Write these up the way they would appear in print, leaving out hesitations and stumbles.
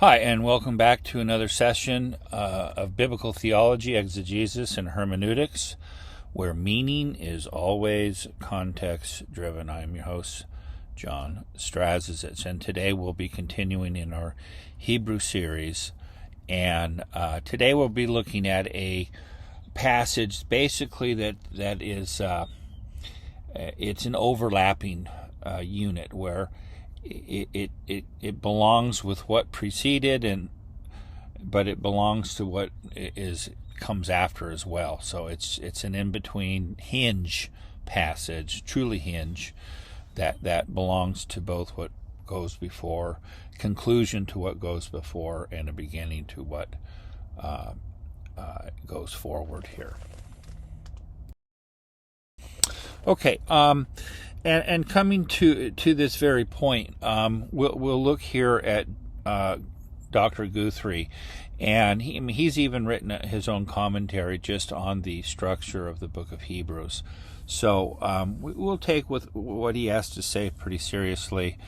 Hi, and welcome back to another session of Biblical Theology, Exegesis, and Hermeneutics, where meaning is always context-driven. I am your host, John Strazicich, and today we'll be continuing in our Hebrew series, and today we'll be looking at a passage basically that is it's an overlapping unit where it belongs with what preceded, but it belongs to what comes after as well. So it's an in-between hinge passage, truly hinge, that belongs to both what goes before, conclusion to what goes before, and a beginning to what goes forward here. Okay. And coming to this very point, we'll look here at Dr. Guthrie, and he's even written his own commentary just on the structure of the book of Hebrews. So we'll take with what he has to say pretty seriously,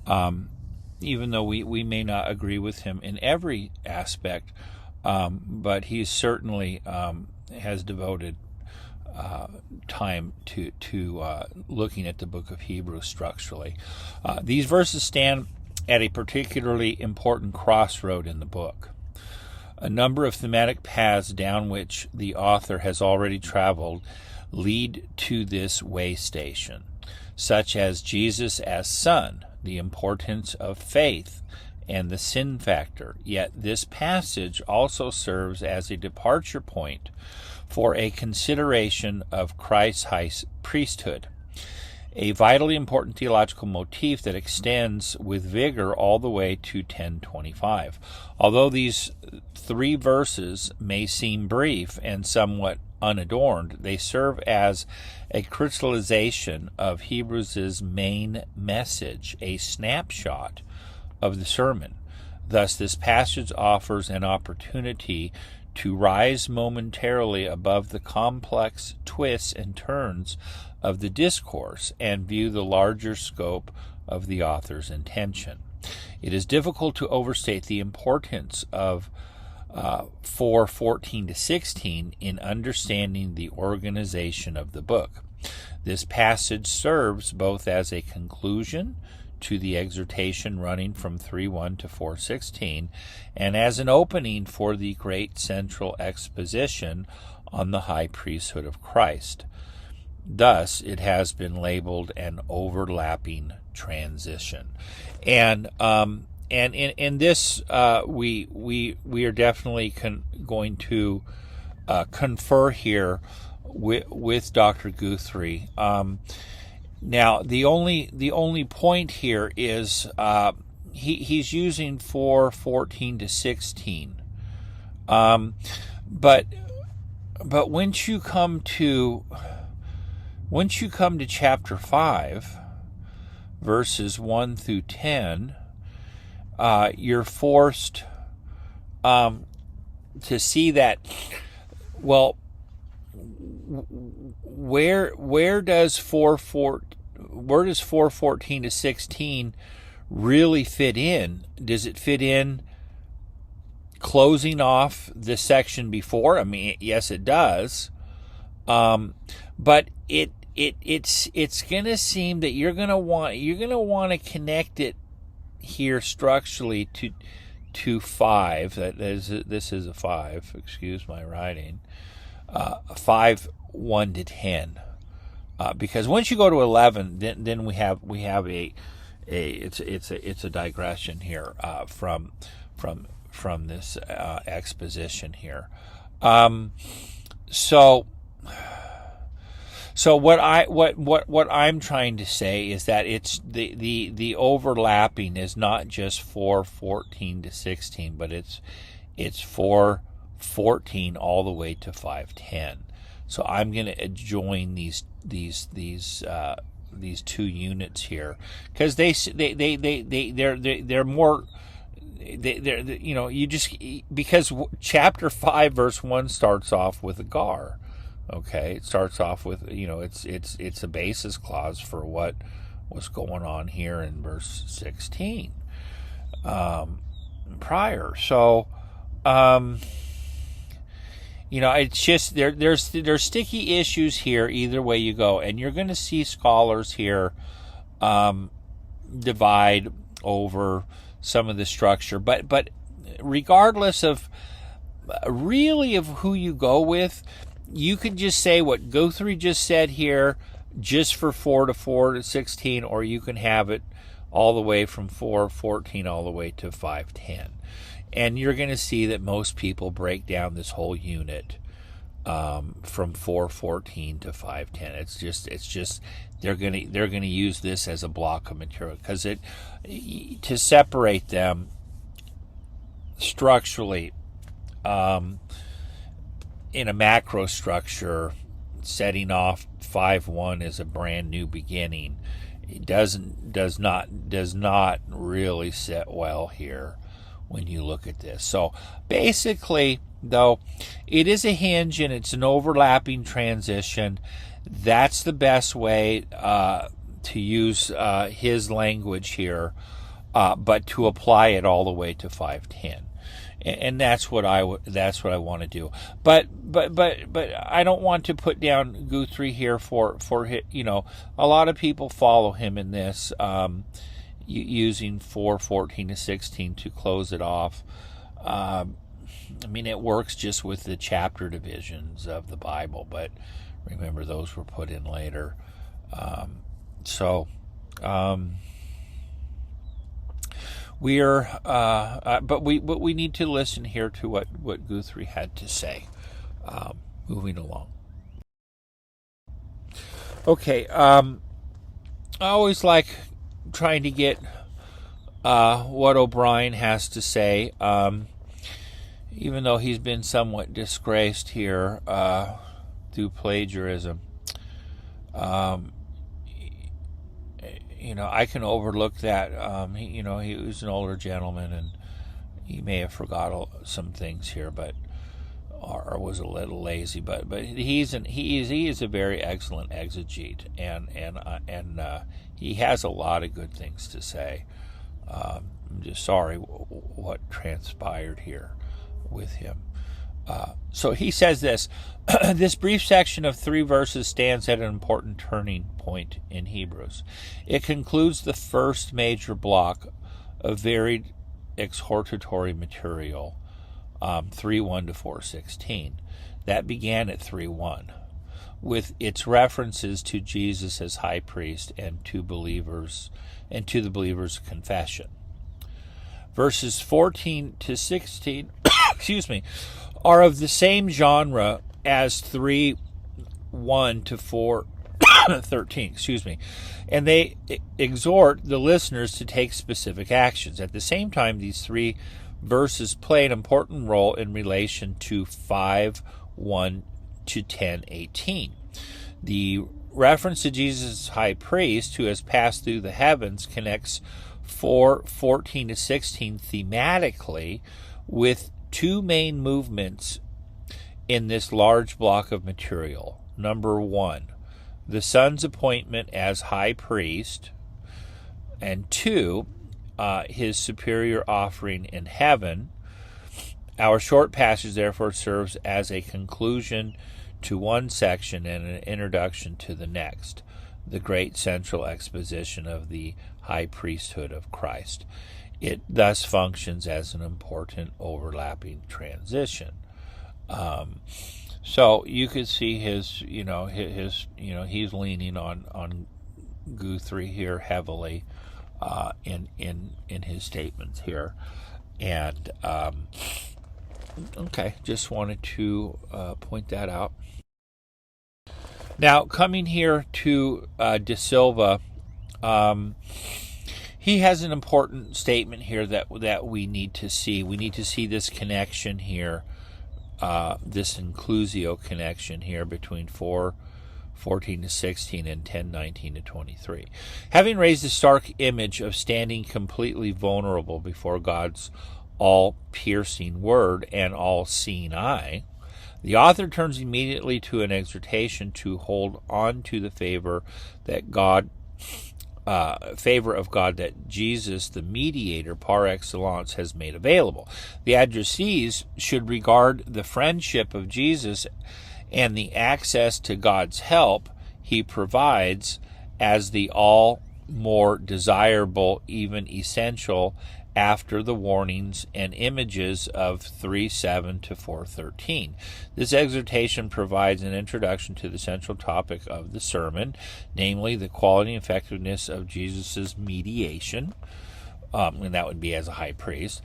even though we may not agree with him in every aspect, but he certainly has devoted time to looking at the book of Hebrews structurally. These verses stand at a particularly important crossroad in the book. A number of thematic paths down which the author has already traveled lead to this way station, such as Jesus as Son, the importance of faith, and the sin factor. Yet this passage also serves as a departure point for a consideration of Christ's high priesthood, a vitally important theological motif that extends with vigor all the way to 1025. Although these three verses may seem brief and somewhat unadorned, they serve as a crystallization of Hebrews' main message, a snapshot of the sermon. Thus, this passage offers an opportunity to rise momentarily above the complex twists and turns of the discourse and view the larger scope of the author's intention. It is difficult to overstate the importance of 4:14 to 16 in understanding the organization of the book. This passage serves both as a conclusion to the exhortation running from 3:1 to 4:16, and as an opening for the great central exposition on the high priesthood of Christ. Thus, it has been labeled an overlapping transition, and in this we are definitely going to confer here with Dr. Guthrie. Now, the only point here is he's using 4:14 to 16, but once you come to chapter 5, verses 1 through 10, you're forced to see that. Well, where does 4:14 to 16 really fit in? Does it fit in closing off the section before? I mean, yes, it does, but it's going to seem that you're going to want to connect it here structurally to 5. This is a 5. Excuse my writing. 5:1 to 10, because once you go to 11, then we have it's a digression here from this exposition here. So what I'm trying to say is that it's the overlapping is not just 4:14 to 16, but it's 4:14 all the way to 5:10. So I'm going to join these two units here because they're more. Because chapter 5 verse 1 starts off with a gar. Okay, it starts off with it's a basis clause for what was going on here in verse 16. prior. So, it's just there's sticky issues here either way you go, and you're going to see scholars here divide over some of the structure, but regardless of really of who you go with, you can just say what Guthrie just said here, just for 4 to 4 to 16, or you can have it all the way from 4:14 all the way to 5:10. And you're going to see that most people break down this whole unit from 4:14 to 5:10. It's just they're going to use this as a block of material, because to separate them structurally in a macro structure, setting off 5:1 as a brand new beginning, it does not really sit well here when you look at this. So basically, though, it is a hinge and it's an overlapping transition. That's the best way to use his language here, but to apply it all the way to 5:10. And that's what I want to do. But I don't want to put down Guthrie here for a lot of people follow him in this, using 4:14 to 16 to close it off. It works just with the chapter divisions of the Bible, but remember those were put in later. But we need to listen here to what Guthrie had to say. Moving along. Okay, I always like trying to get what O'Brien has to say, even though he's been somewhat disgraced here through plagiarism. I can overlook that. He was an older gentleman, and he may have forgot some things here, or was a little lazy. But he is a very excellent exegete, and he has a lot of good things to say. I'm just sorry what transpired here with him. So he says this. This brief section of 3 verses stands at an important turning point in Hebrews. It concludes the first major block of varied exhortatory material, 3:1 to 4:16. That began at 3:1, with its references to Jesus as high priest and to the believer's confession. Verses 14 to 16 are of the same genre as 3:1 to 4:13, and they exhort the listeners to take specific actions. At the same time, these 3 verses play an important role in relation to 5:1 to 10:18. The reference to Jesus' high priest who has passed through the heavens connects 4:14 to 16 thematically with 2 main movements in this large block of material. Number 1, the Son's appointment as high priest, and 2, his superior offering in heaven. Our short passage therefore serves as a conclusion to one section and an introduction to the next, the great central exposition of the high priesthood of Christ. It thus functions as an important overlapping transition. So you could see he's leaning on Guthrie here heavily in his statements here, and just wanted to point that out. Now coming here to De Silva, he has an important statement here that we need to see. We need to see this connection here. This inclusio connection here between 4:14 to 16 and 10:19 to 23. Having raised a stark image of standing completely vulnerable before God's all-piercing word and all-seeing eye, the author turns immediately to an exhortation to hold on to the favor that God favor of God that Jesus, the mediator par excellence, has made available. The addressees should regard the friendship of Jesus and the access to God's help he provides as the all more desirable, even essential, after the warnings and images of 3:7 to 4:13. This exhortation provides an introduction to the central topic of the sermon, namely the quality and effectiveness of Jesus' mediation, and that would be as a high priest.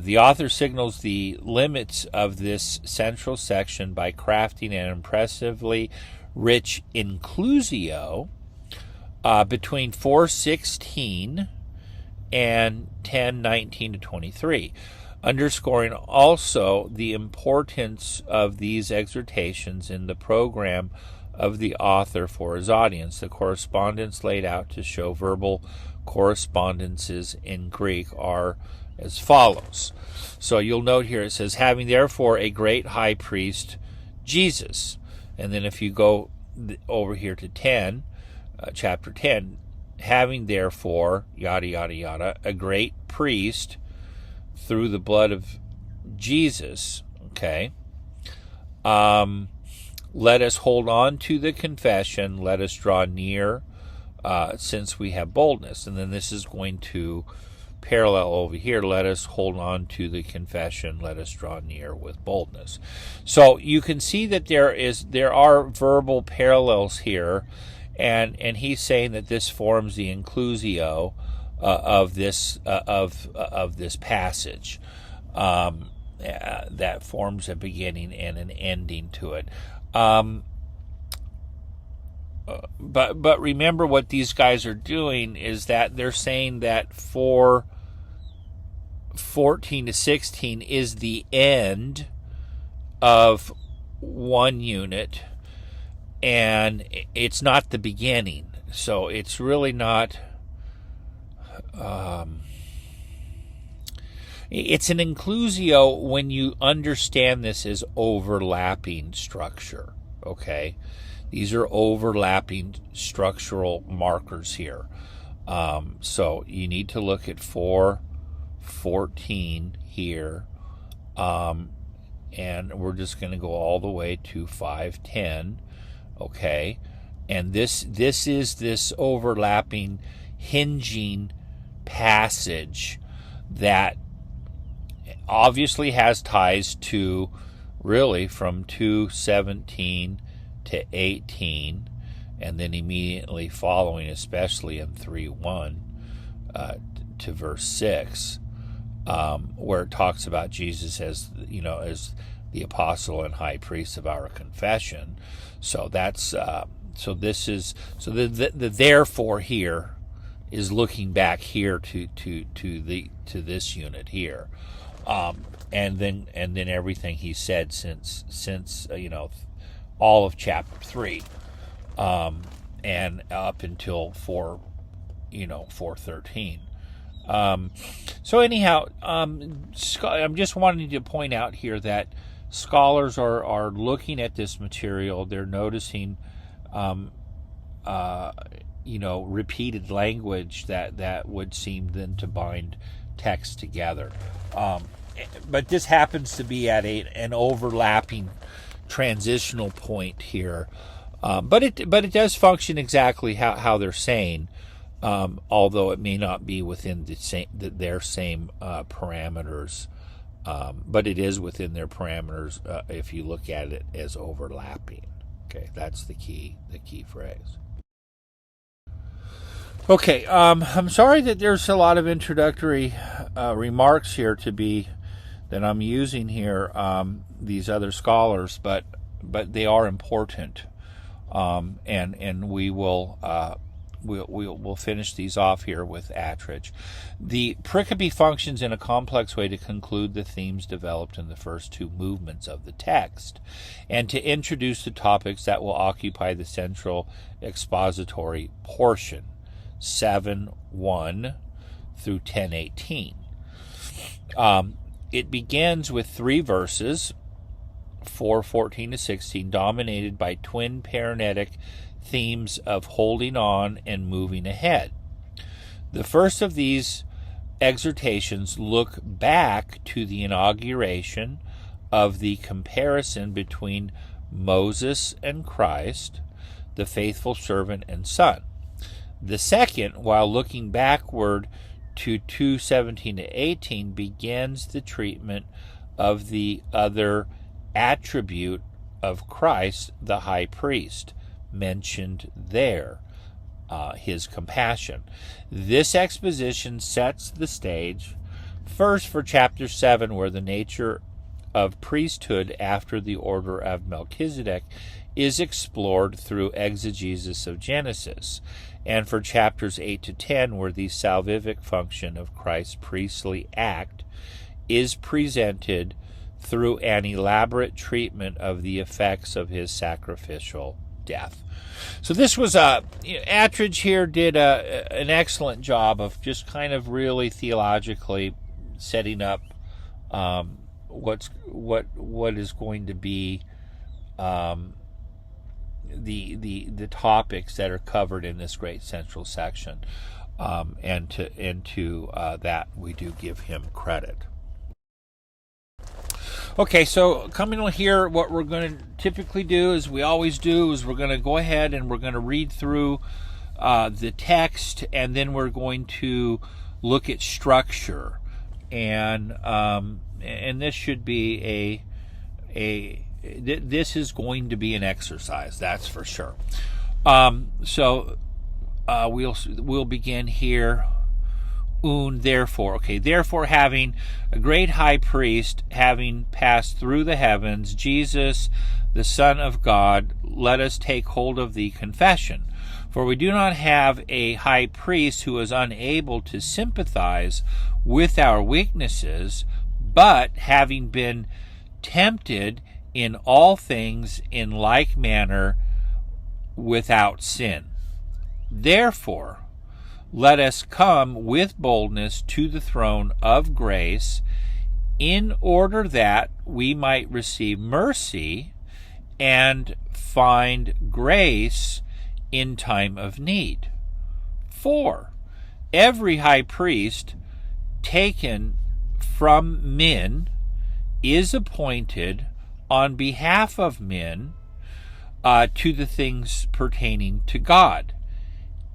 The author signals the limits of this central section by crafting an impressively rich inclusio between 4:16 and 10:19 to 23, underscoring also the importance of these exhortations in the program of the author for his audience. The correspondence laid out to show verbal correspondences in Greek are as follows. So you'll note here it says, having therefore a great high priest, Jesus. And then if you go over here to 10, chapter 10, having therefore, yada, yada, yada, a great priest through the blood of Jesus, okay, let us hold on to the confession, let us draw near, since we have boldness. And then this is going to parallel over here, let us hold on to the confession, let us draw near with boldness. So you can see that there are verbal parallels here. And he's saying that this forms the inclusio of this passage, that forms a beginning and an ending to it. But remember what these guys are doing is that they're saying that 4:14 to 16 is the end of one unit, and it's not the beginning. So it's really not, it's an inclusio when you understand this as overlapping structure, okay? These are overlapping structural markers here. So you need to look at 4:14 here, and we're just going to go all the way to 5:10. Okay, and this is this overlapping, hinging passage that obviously has ties to really from 2:17 to 18, and then immediately following, especially in 3:1 to verse 6, where it talks about Jesus as as the apostle and high priest of our confession. So that's so the therefore here is looking back here to this unit here, and then everything he said since all of chapter 3, and up until 4:13. So anyhow, I'm just wanting to point out here that scholars are looking at this material. They're noticing, repeated language that would seem then to bind text together. But this happens to be at an overlapping transitional point here. But it does function exactly how they're saying, although it may not be within their same parameters. But it is within their parameters if you look at it as overlapping. Okay, that's the key phrase. Okay, I'm sorry that there's a lot of introductory remarks here that I'm using here, these other scholars, but they are important, and we will. We'll finish these off here with Attridge. The pericope functions in a complex way to conclude the themes developed in the first two movements of the text, and to introduce the topics that will occupy the central expository portion, 7:1 through 10:18. It begins with 3 verses, 4:14 to 16, dominated by twin paranetic themes of holding on and moving ahead. The first of these exhortations look back to the inauguration of the comparison between Moses and Christ, the faithful servant and son. The second, while looking backward to 2:17 to 18, begins the treatment of the other attribute of Christ, the high priest, mentioned there, his compassion. This exposition sets the stage first for chapter 7, where the nature of priesthood after the order of Melchizedek is explored through exegesis of Genesis, and for chapters 8 to 10, where the salvific function of Christ's priestly act is presented through an elaborate treatment of the effects of his sacrificial death. So this was Attridge here did an excellent job of just kind of really theologically setting up what is going to be the topics that are covered in this great central section, and to that we do give him credit. Okay, so coming on here, what we're going to typically do, as we always do, is we're going to go ahead and we're going to read through the text, and then we're going to look at structure, and this should be this is going to be an exercise, that's for sure. So we'll begin here. Therefore, having a great high priest, having passed through the heavens, Jesus, the Son of God, let us take hold of the confession. For we do not have a high priest who is unable to sympathize with our weaknesses, but having been tempted in all things in like manner, without sin. Therefore, let us come with boldness to the throne of grace, in order that we might receive mercy and find grace in time of need. For every high priest taken from men is appointed on behalf of men to the things pertaining to God,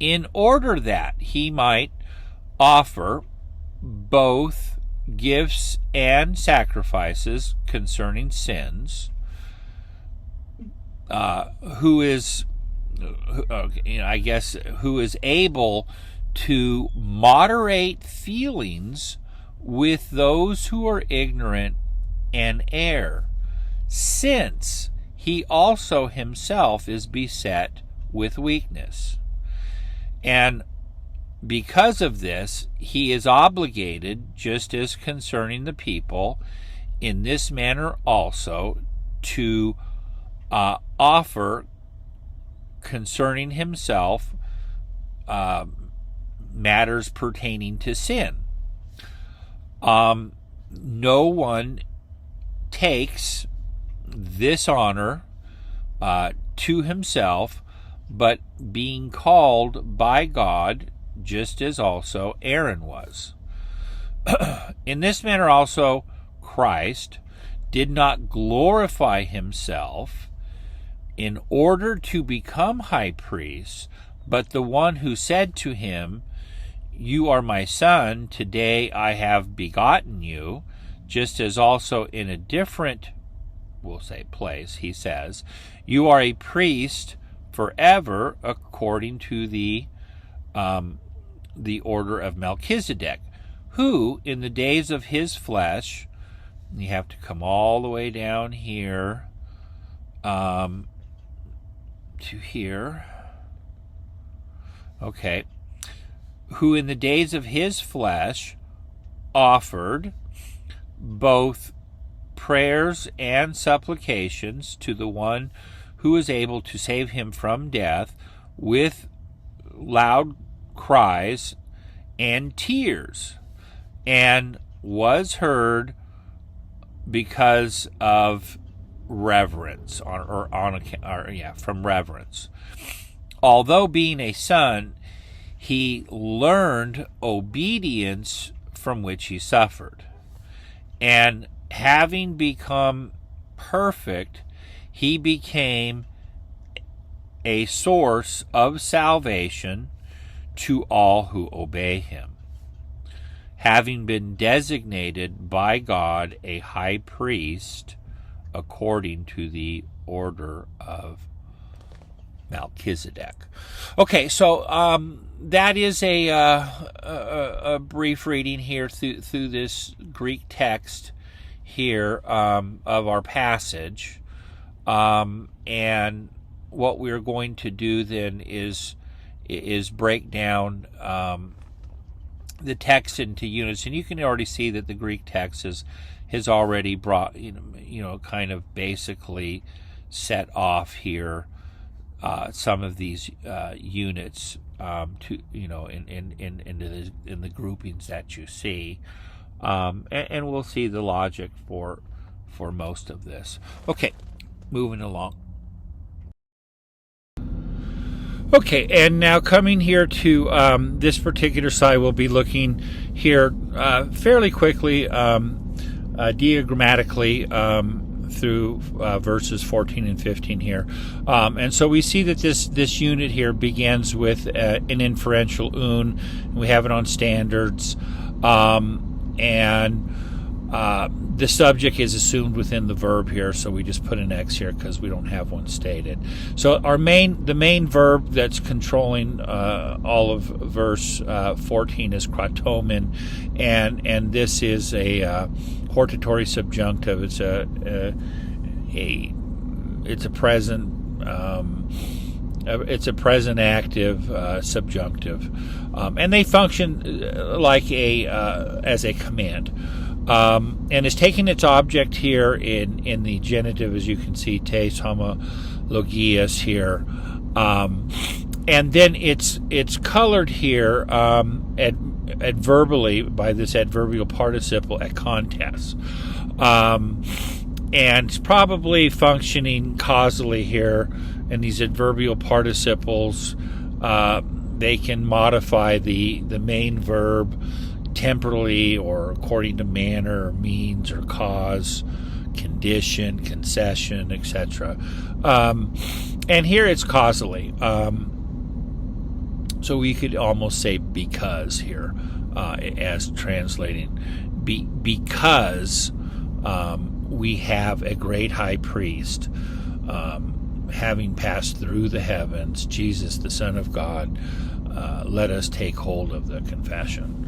in order that he might offer both gifts and sacrifices concerning sins, who is able to moderate feelings with those who are ignorant and err, since he also himself is beset with weakness. And because of this, he is obligated, just as concerning the people, in this manner also, to offer concerning himself matters pertaining to sin. No one takes this honor to himself, but being called by God, just as also Aaron was. In this manner also Christ did not glorify himself in order to become high priest, but the one who said to him, "You are my son, today I have begotten you," just as also in a different, we'll say, place, he says, "You are a priest forever, according to the order of Melchizedek, who in the days of his flesh," you have to come all the way down here to here. Okay. "Who in the days of his flesh offered both prayers and supplications to the one who is able to save him from death, with loud cries and tears, and was heard because of reverence, from reverence. Although being a son, he learned obedience from which he suffered. And having become perfect, he became a source of salvation to all who obey him, having been designated by God a high priest according to the order of Melchizedek. Okay, so that is a brief reading here through this Greek text here of our passage, and what we're going to do then is break down the text into units, and you can already see that the Greek text has already brought kind of basically set off here some of these units to in the groupings that you see, and we'll see the logic for most of this. Okay, moving along. Okay, and now coming here to this particular slide, we'll be looking here fairly quickly, diagrammatically, through verses 14 and 15 here. And so we see that this unit here begins with an inferential un. We have it on standards. And the subject is assumed within the verb here, so we just put an X here because we don't have one stated. So the main verb that's controlling all of verse 14 is kratomen, and this is a hortatory subjunctive. It's a present active subjunctive, and they function like as a command. And is taking its object here in the genitive, as you can see, tes homologias here, and then it's colored here adverbially by this adverbial participle at contes, and it's probably functioning causally here. And these adverbial participles, they can modify the main verb temporally or according to manner or means or cause, condition, concession, etc. And here it's causally. So we could almost say because here as translating. Because we have a great high priest having passed through the heavens, Jesus, the Son of God, let us take hold of the confession.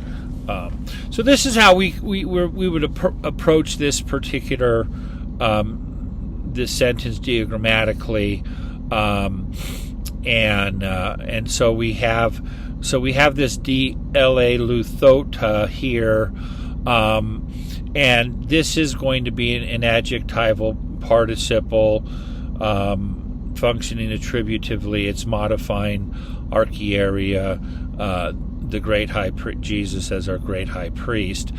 So this is how we would approach this particular this sentence diagrammatically, and so we have this dla luthota here, and this is going to be an adjectival participle functioning attributively. It's modifying archieria, the great high Jesus as our great high priest,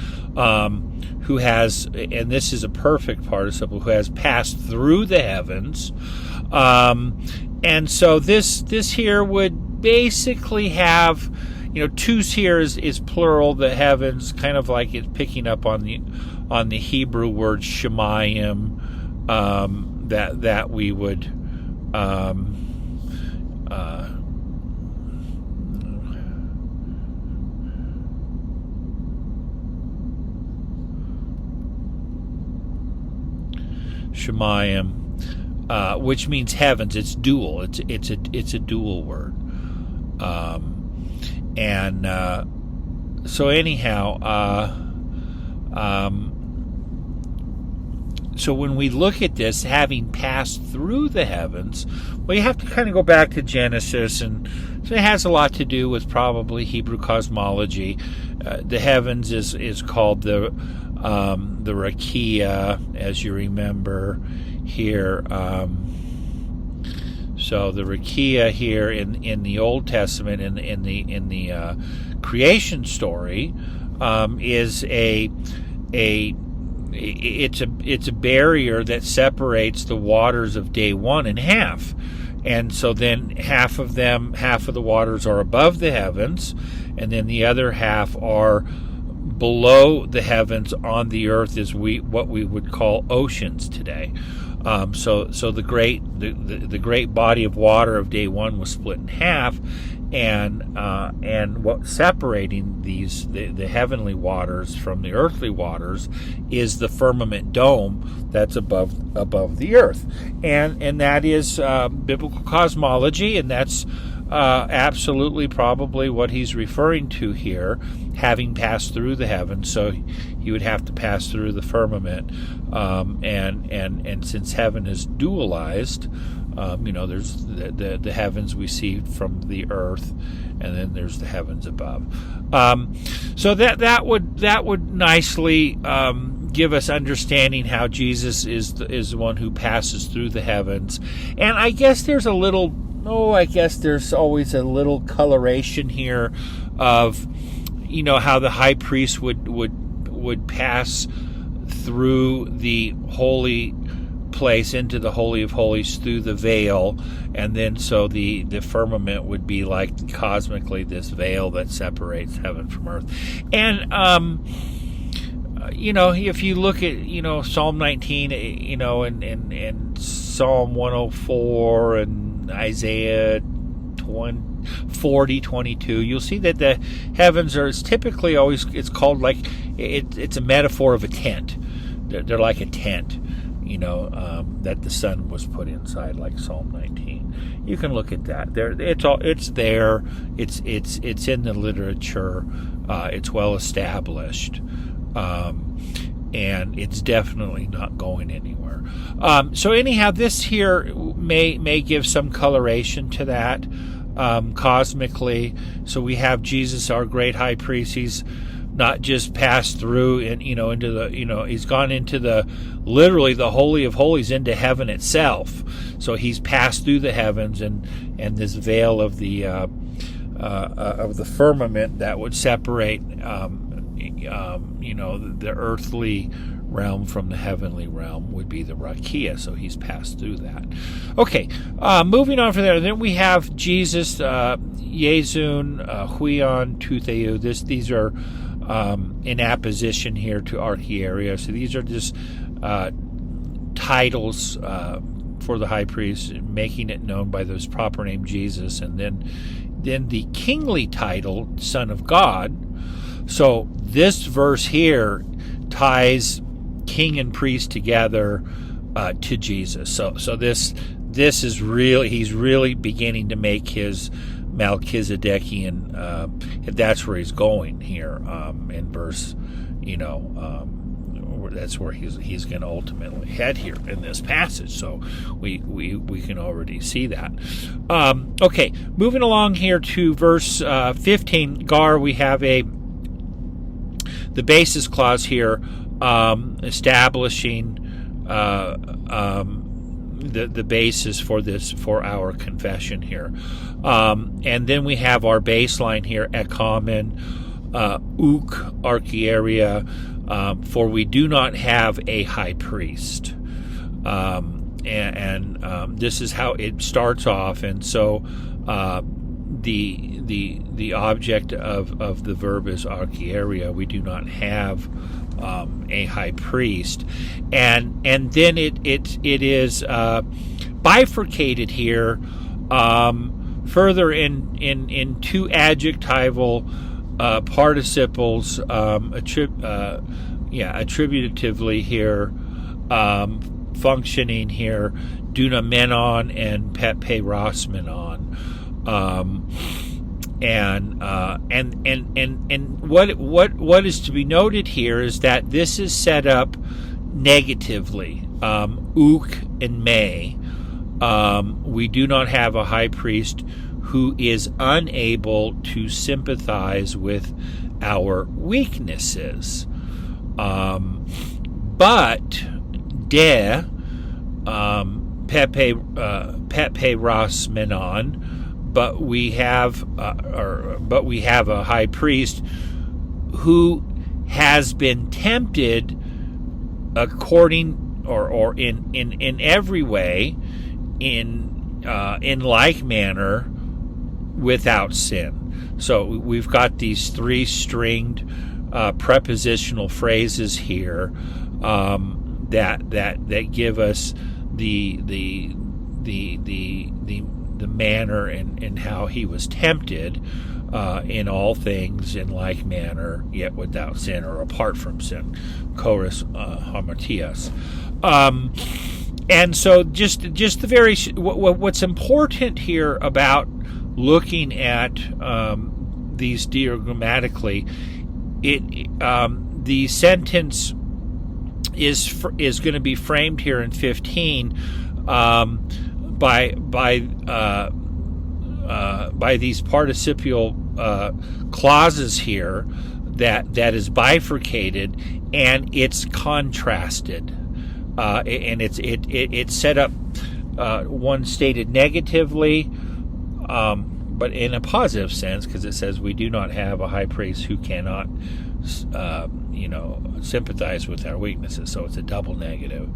who has, and this is a perfect participle, who has passed through the heavens, and so this here would basically have, tous here is plural, the heavens, kind of like it's picking up on the Hebrew word shemayim, that we would shemayim, which means heavens. It's dual. It's a dual word. So anyhow, so when we look at this, having passed through the heavens, well, you have to kind of go back to Genesis, and so it has a lot to do with probably Hebrew cosmology. The heavens is called the rakia, as you remember here. So the rakia here in the Old Testament, in the creation story, is it's a barrier that separates the waters of day one in half, And so then half of the waters are above the heavens, and then the other half are below the heavens on the earth, is what we would call oceans today. So the great body of water of day one was split in half, and what separating the heavenly waters from the earthly waters is the firmament dome that's above the earth, and that is biblical cosmology, and that's absolutely probably what he's referring to here, having passed through the heavens. So he would have to pass through the firmament, and since heaven is dualized, there's the heavens we see from the earth, and then there's the heavens above. So that would nicely give us understanding how Jesus is the one who passes through the heavens. And I guess there's always a little coloration here of, how the high priest would pass through the holy place into the Holy of Holies through the veil, and then so the firmament would be like cosmically this veil that separates heaven from earth. And if you look at Psalm 19, and Psalm 104 and Isaiah 40:22, you'll see that the heavens it's typically always, it's called like it's a metaphor of a tent. They're like a tent, that the sun was put inside, like Psalm 19. You can look at that. It's there. It's in the literature. It's well established, and it's definitely not going anywhere. So anyhow, this here may give some coloration to that cosmically. So we have Jesus, our great high priest. He's not just passed through and into the he's gone into literally the Holy of Holies, into heaven itself. So he's passed through the heavens, and this veil of the firmament that would separate the earthly realm from the heavenly realm would be the rakia. So he's passed through that. Okay, moving on from there. Then we have Jesus, Yezun, Huion, Tutheu. These are in apposition here to archieria. So these are just titles for the high priest, making it known by those proper name Jesus, and then the kingly title Son of God. So this verse here ties king and priest together to Jesus. So this is really, he's really beginning to make his Melchizedekian, that's where he's going here in verse, that's where he's going to ultimately head here in this passage. So we can already see that. Okay, moving along here to verse 15, Gar, we have the basis clause here, establishing the basis for our confession here. And then we have our baseline here, ekomen, uk, archieria, for we do not have a high priest. And this is how it starts off. And so the object of the verb is archieria. We do not have a high priest, and then it is bifurcated here further in two adjectival participles, attributively here, functioning here, dunamenon and peperosmenon. And what is to be noted here is that this is set up negatively. Uk and me. We do not have a high priest who is unable to sympathize with our weaknesses. But de peperosmenon. But we have a high priest who has been tempted according or in every way, in in like manner without sin. So we've got these three stringed prepositional phrases here that give us the manner and how he was tempted in all things in like manner, yet without sin or apart from sin. Chorus hamartias. And so just the very what's important here about looking at these diagrammatically, the sentence is going to be framed here in 15 by these participial clauses here that is bifurcated, and it's contrasted, and it's set up one stated negatively, but in a positive sense, because it says we do not have a high priest who cannot sympathize with our weaknesses. So it's a double negative.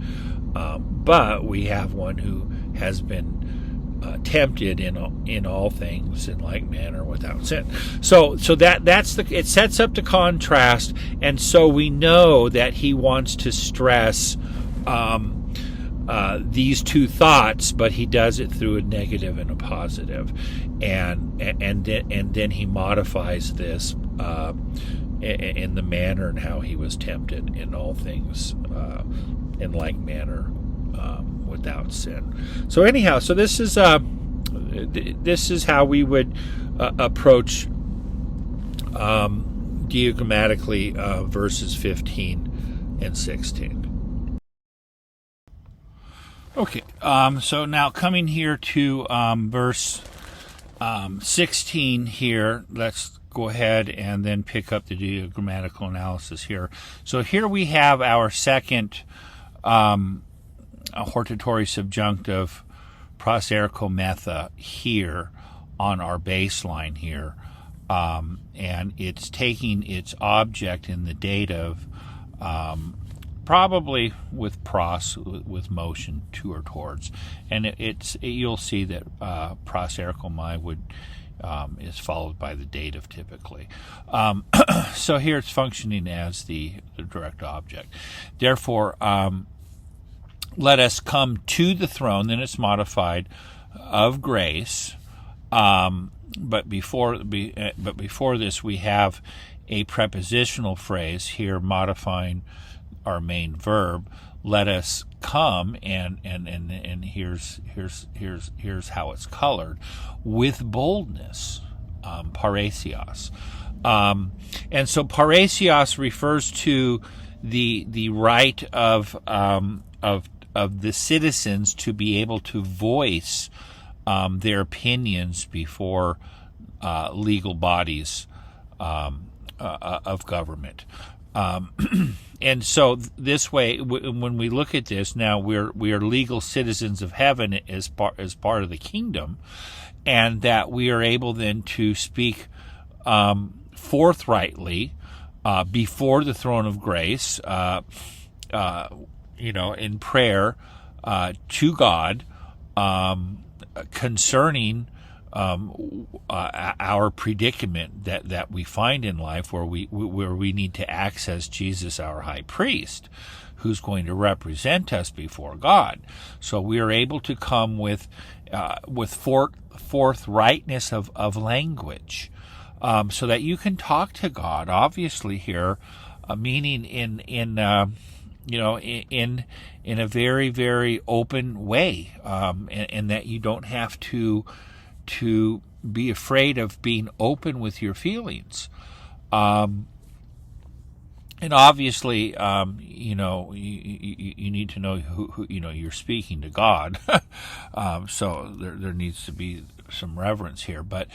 But we have one who has been tempted in all things in like manner without sin. So it sets up the contrast, and so we know that he wants to stress these two thoughts, but he does it through a negative and a positive, and then he modifies this in the manner and how he was tempted in all things in like manner without sin. So anyhow, so this is how we would approach diagrammatically verses 15 and 16. Okay, so now coming here to verse 16 here, let's go ahead and then pick up the diagrammatical analysis here. So here we have our second hortatory subjunctive prosercometha here on our baseline here, and it's taking its object in the dative, probably with with motion to or towards, and you'll see that proserchomai would is followed by the dative typically. So here it's functioning as the direct object. Therefore, let us come to the throne. Then it's modified of grace. But before this, we have a prepositional phrase here modifying our main verb. Let us come, and here's how it's colored, with boldness, parasios, and so parasios refers to the right of the citizens to be able to voice their opinions before legal bodies of government. And so this way, when we look at this now, we are legal citizens of heaven as part of the kingdom, and that we are able then to speak forthrightly before the throne of grace, in prayer to God concerning our predicament that we find in life, where we need to access Jesus, our high priest, who's going to represent us before God. So we are able to come with forthrightness of language, so that you can talk to God. Obviously, here, meaning in a very, very open way, and that you don't have to be afraid of being open with your feelings. And obviously, you need to know who you're speaking to God. So there needs to be some reverence here. But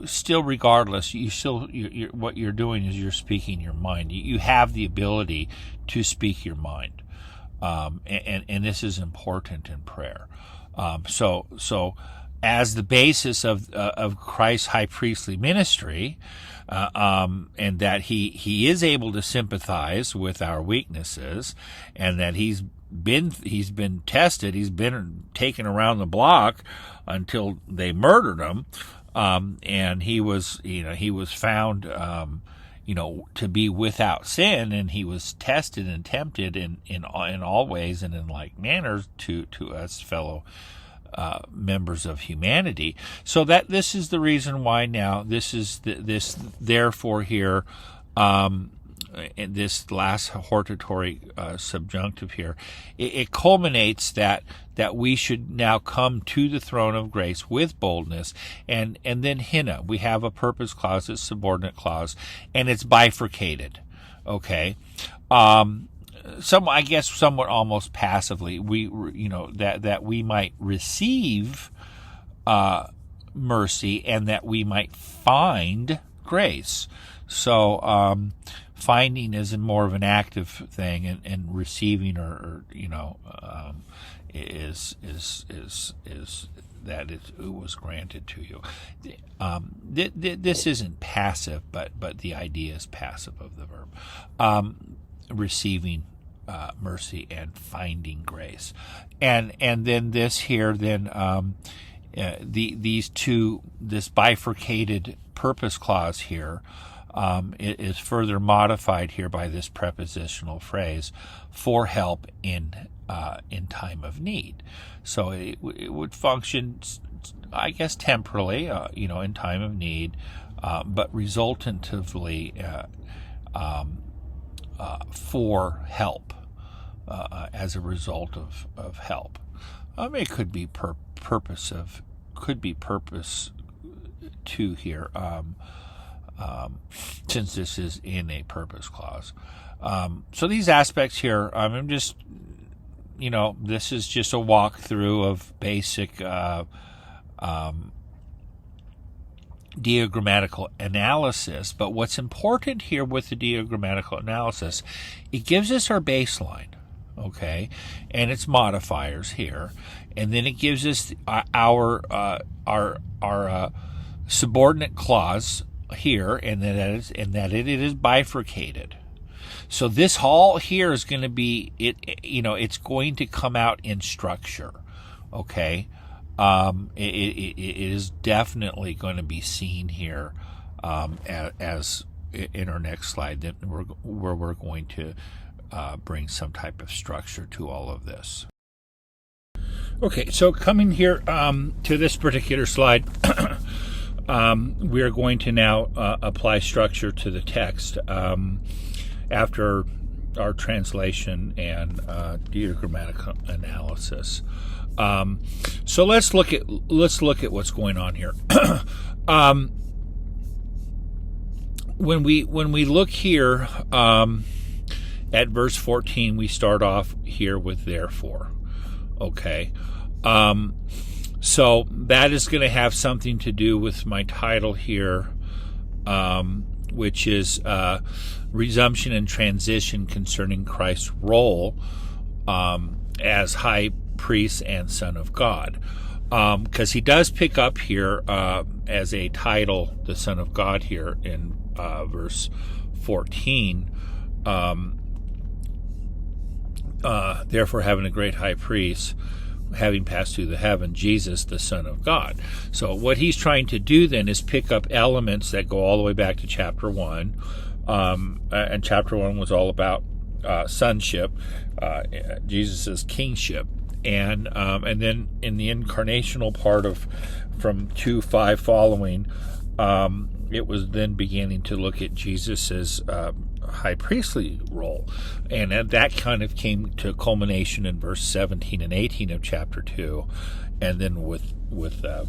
still, regardless, what you're doing is you're speaking your mind. You have the ability to speak your mind, and this is important in prayer. So as the basis of Christ's high priestly ministry, and that he is able to sympathize with our weaknesses, and that he's been tested, he's been taken around the block until they murdered him, and he was found to be without sin, and he was tested and tempted in all ways and in like manners to us fellow members of humanity. So that this is the reason why now this therefore here, in this last hortatory subjunctive here, it culminates that we should now come to the throne of grace with boldness, and then hinge. We have a purpose clause, a subordinate clause, and it's bifurcated. Okay, I guess somewhat almost passively, that we might receive mercy, and that we might find grace. So finding is more of an active thing, and receiving is that it was granted to you. This isn't passive, but the idea is passive of the verb. Receiving mercy and finding grace, and then this here, then these two, this bifurcated purpose clause here, it is further modified here by this prepositional phrase, for help in time of need. So it would function, I guess, temporally, in time of need, but resultantively for help, as a result of help. It could be purpose to here, since this is in a purpose clause. So these aspects here, I'm just, this is just a walkthrough of basic diagrammatical analysis. But what's important here with the diagrammatical analysis, it gives us our baseline, okay, and its modifiers here, and then it gives us our subordinate clause here, and that it is bifurcated. So this all here is going to be it's going to come out in structure, okay. It is definitely going to be seen here as in our next slide, that where we're going to bring some type of structure to all of this. Okay, so coming here to this particular slide, we are going to now apply structure to the text after our translation and diagrammatical analysis. So let's look at what's going on here. When we look here at verse 14, we start off here with therefore. Okay. So that is going to have something to do with my title here, which is Resumption and Transition Concerning Christ's Role as High Priest and Son of God. Because he does pick up here as a title, the Son of God here in verse 14. Therefore, having a great high priest, having passed through the heaven, Jesus, the Son of God. So what he's trying to do then is pick up elements that go all the way back to chapter 1. And chapter 1 was all about sonship, Jesus' kingship. And then in the incarnational part of from 2:5 following, it was then beginning to look at Jesus's high priestly role, and that kind of came to culmination in verse 17 and 18 of chapter 2, and then with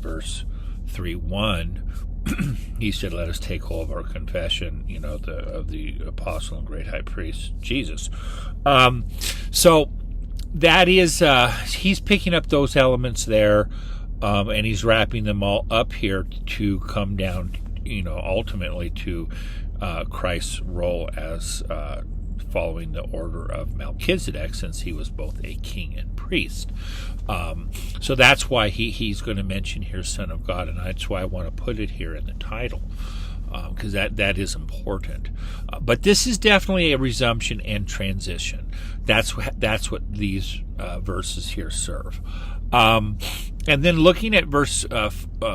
verse 3:1, he said, "Let us take hold of our confession, of the apostle and great high priest Jesus." So that is, he's picking up those elements there, and he's wrapping them all up here to come down, ultimately to Christ's role as following the order of Melchizedek, since he was both a king and priest. So that's why he's going to mention here Son of God, and that's why I want to put it here in the title, because that is important. But this is definitely a resumption and transition. That's what these verses here serve. And then looking at verse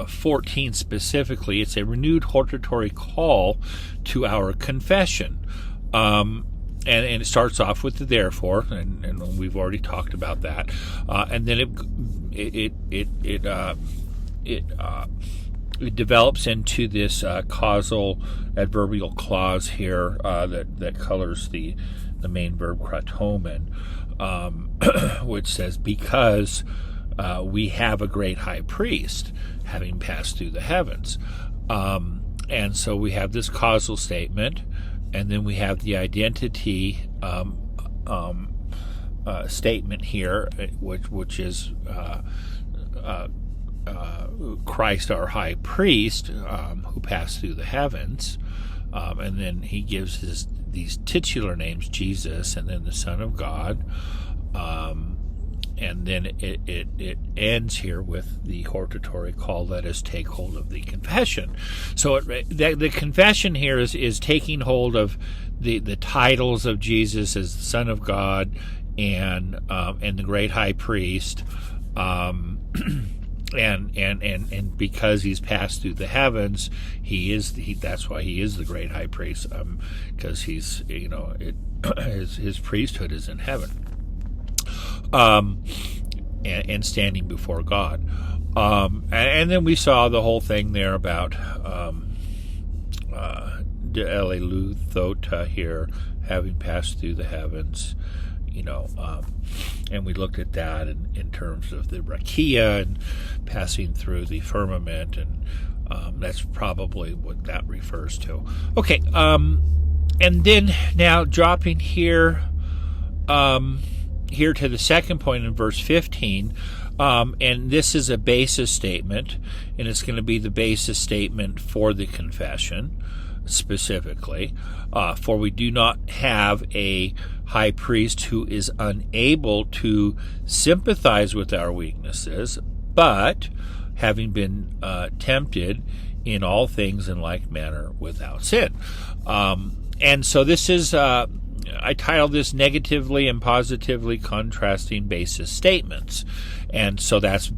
14 specifically, it's a renewed hortatory call to our confession. And it starts off with the therefore, and we've already talked about that. And then it develops into this causal adverbial clause here that colors the main verb kratomen, which says, because we have a great high priest, having passed through the heavens. And so we have this causal statement, and then we have the identity statement here, which is Christ our high priest, who passed through the heavens. And then he gives these titular names, Jesus, and then the Son of God. And then it ends here with the hortatory call, let us take hold of the confession. So the confession here is taking hold of the titles of Jesus as the Son of God and the great high priest, and because he's passed through the heavens, that's why he is the great high priest, because he's his priesthood is in heaven. And standing before God. And then we saw the whole thing there about de eleluthota here, having passed through the heavens, and we looked at that in terms of the rakia and passing through the firmament, and that's probably what that refers to. Okay, and then now dropping here to the second point in verse 15, and this is a basis statement, and it's going to be the basis statement for the confession specifically. For we do not have a high priest who is unable to sympathize with our weaknesses, but having been tempted in all things in like manner without sin. And so this is... I titled this negatively and positively contrasting basis statements. And so that's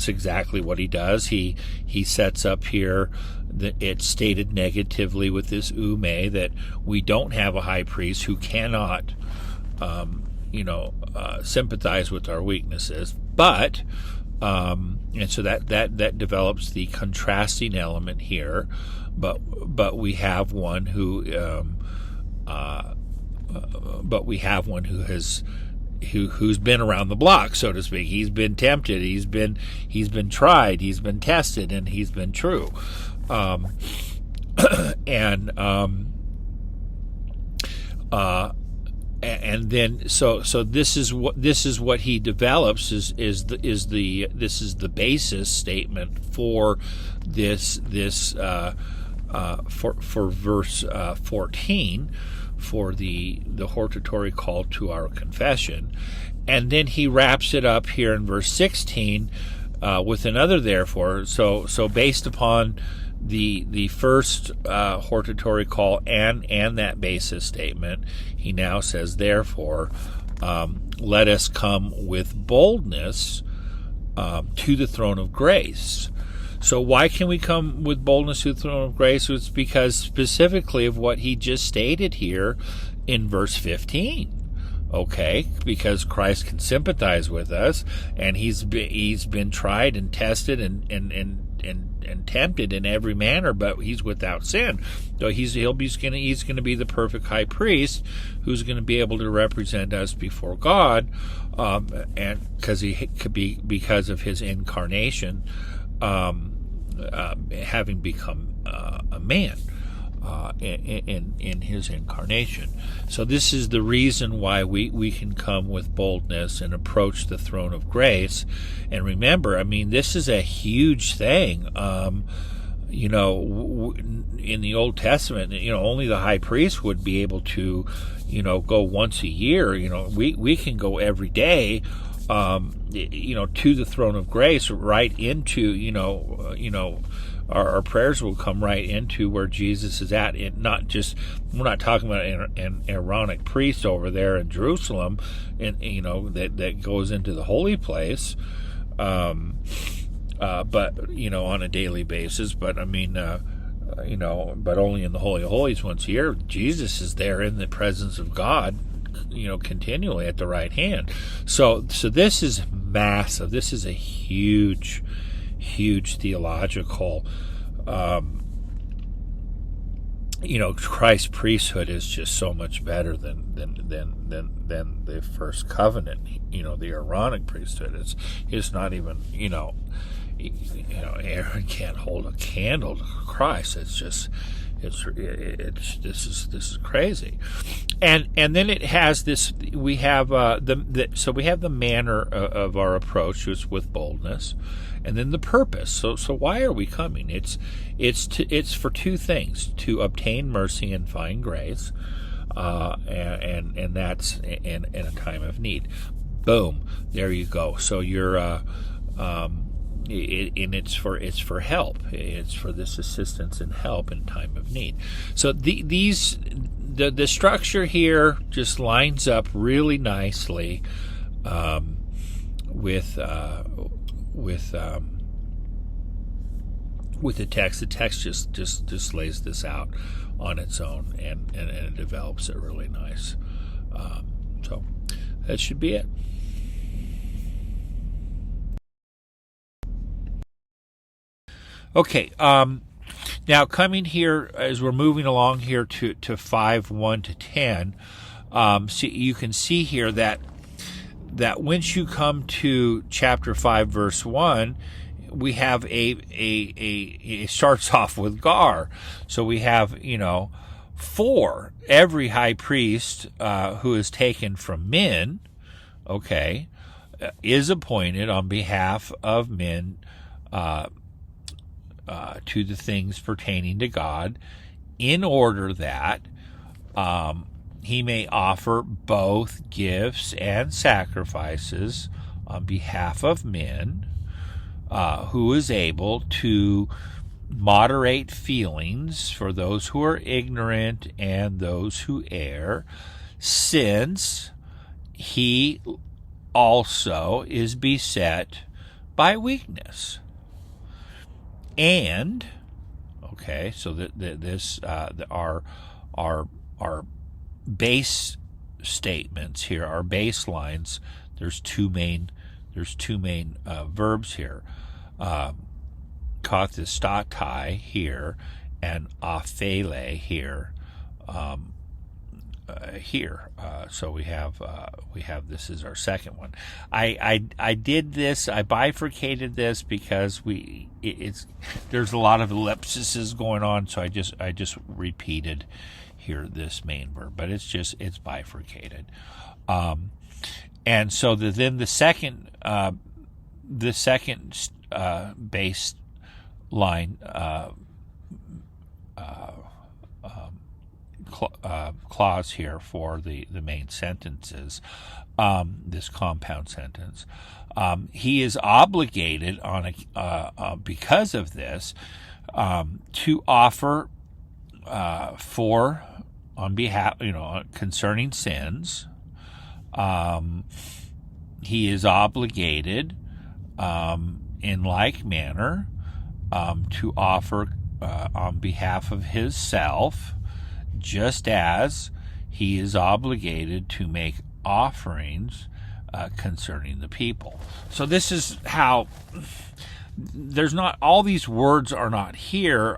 exactly what he does. He sets up here that it's stated negatively with this ume, that we don't have a high priest who cannot sympathize with our weaknesses, but and so that develops the contrasting element here, but we have one who who's been around the block, so to speak. He's been tempted, he's been tried, he's been tested, and he's been true. And then so this is what he develops is the basis statement for this for verse 14, for the hortatory call to our confession. And then he wraps it up here in verse 16 with another therefore. So based upon the first hortatory call and that basis statement, he now says, therefore, let us come with boldness to the throne of grace. So why can we come with boldness to the throne of grace? It's because specifically of what he just stated here in verse 15. Okay, because Christ can sympathize with us, and he's been tried and tested and tempted in every manner, but he's without sin. So he's going to be the perfect high priest who's going to be able to represent us before God, and because of his incarnation, having become a man in his incarnation. So this is the reason why we can come with boldness and approach the throne of grace. And remember, this is a huge thing. In the Old Testament, only the high priest would be able to, go once a year. We can go every day, to the throne of grace, right into, our prayers will come right into where Jesus is at. We're not talking about an Aaronic priest over there in Jerusalem, and that goes into the holy place, but on a daily basis. But I mean, but only in the Holy of Holies once a year. Jesus is there in the presence of God, continually at the right hand. So this is massive. This is a huge theological, Christ's priesthood is just so much better than the first covenant. The Aaronic priesthood. It's not even, Aaron can't hold a candle to Christ. This is crazy. And then it has this. We have so we have the manner of our approach, which is with boldness, and then the purpose. So why are we coming? It's for two things: to obtain mercy and find grace, and that's in a time of need. Boom, there you go. So you're it's for help. It's for this assistance and help in time of need. So the structure here just lines up really nicely with the text. The text just lays this out on its own, and it develops it really nice. So that should be it. Okay, now coming here, as we're moving along here to 5:1-10, so you can see here that once you come to chapter 5, verse 1, we have it starts off with Gar. So we have, 4. Every high priest who is taken from men, is appointed on behalf of men to the things pertaining to God, in order that he may offer both gifts and sacrifices on behalf of men, who is able to moderate feelings for those who are ignorant and those who err, since he also is beset by weakness. And so our base statements here, our baselines. There's two main verbs here, kathistatai here and aphele here. So we have this is our second one. I did this. I bifurcated this because there's a lot of ellipses going on. So I just repeated here this main verb, but it's bifurcated. And so then the second base line clause here for the main sentences, this compound sentence, he is obligated because of this to offer on behalf, concerning sins. He is obligated in like manner to offer on behalf of his self, just as he is obligated to make offerings concerning the people. So this is how there's not all these words are not here.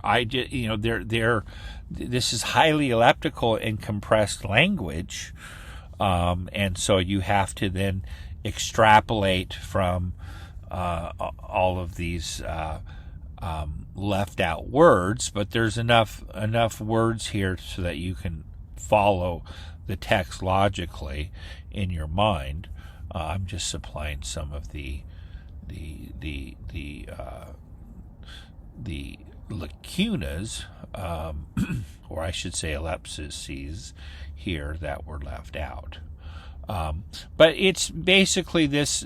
This is highly elliptical and compressed language, and so you have to then extrapolate from all of these left out words, but there's enough words here so that you can follow the text logically in your mind. I'm just supplying some of the lacunas, or I should say ellipses here that were left out. But it's basically this,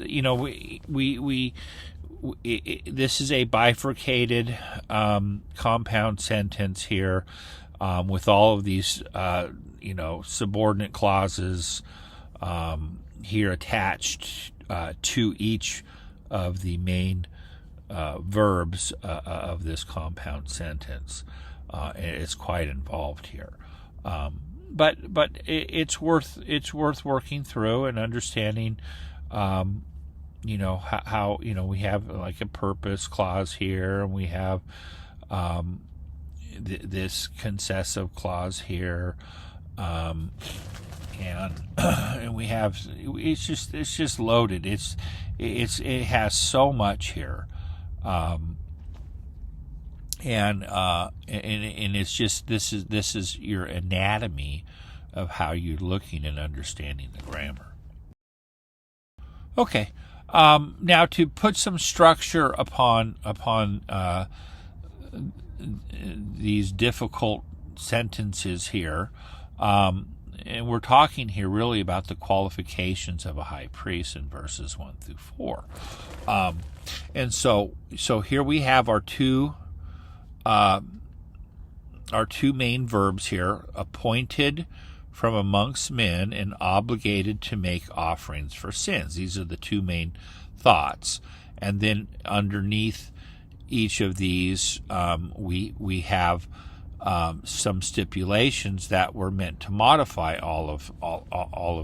this is a bifurcated compound sentence here with all of these, subordinate clauses here attached to each of the main verbs of this compound sentence. And it's quite involved here. But it's worth working through and understanding, how we have like a purpose clause here, and we have this concessive clause here, and we have it's just loaded. It has so much here, and it's just this is your anatomy of how you're looking and understanding the grammar. Okay, now to put some structure upon these difficult sentences here, and we're talking here really about the qualifications of a high priest in verses 1 through 4, and so here we have our two main verbs here: appointed from amongst men and obligated to make offerings for sins. These are the two main thoughts. And then underneath each of these, we have some stipulations that were meant to modify all of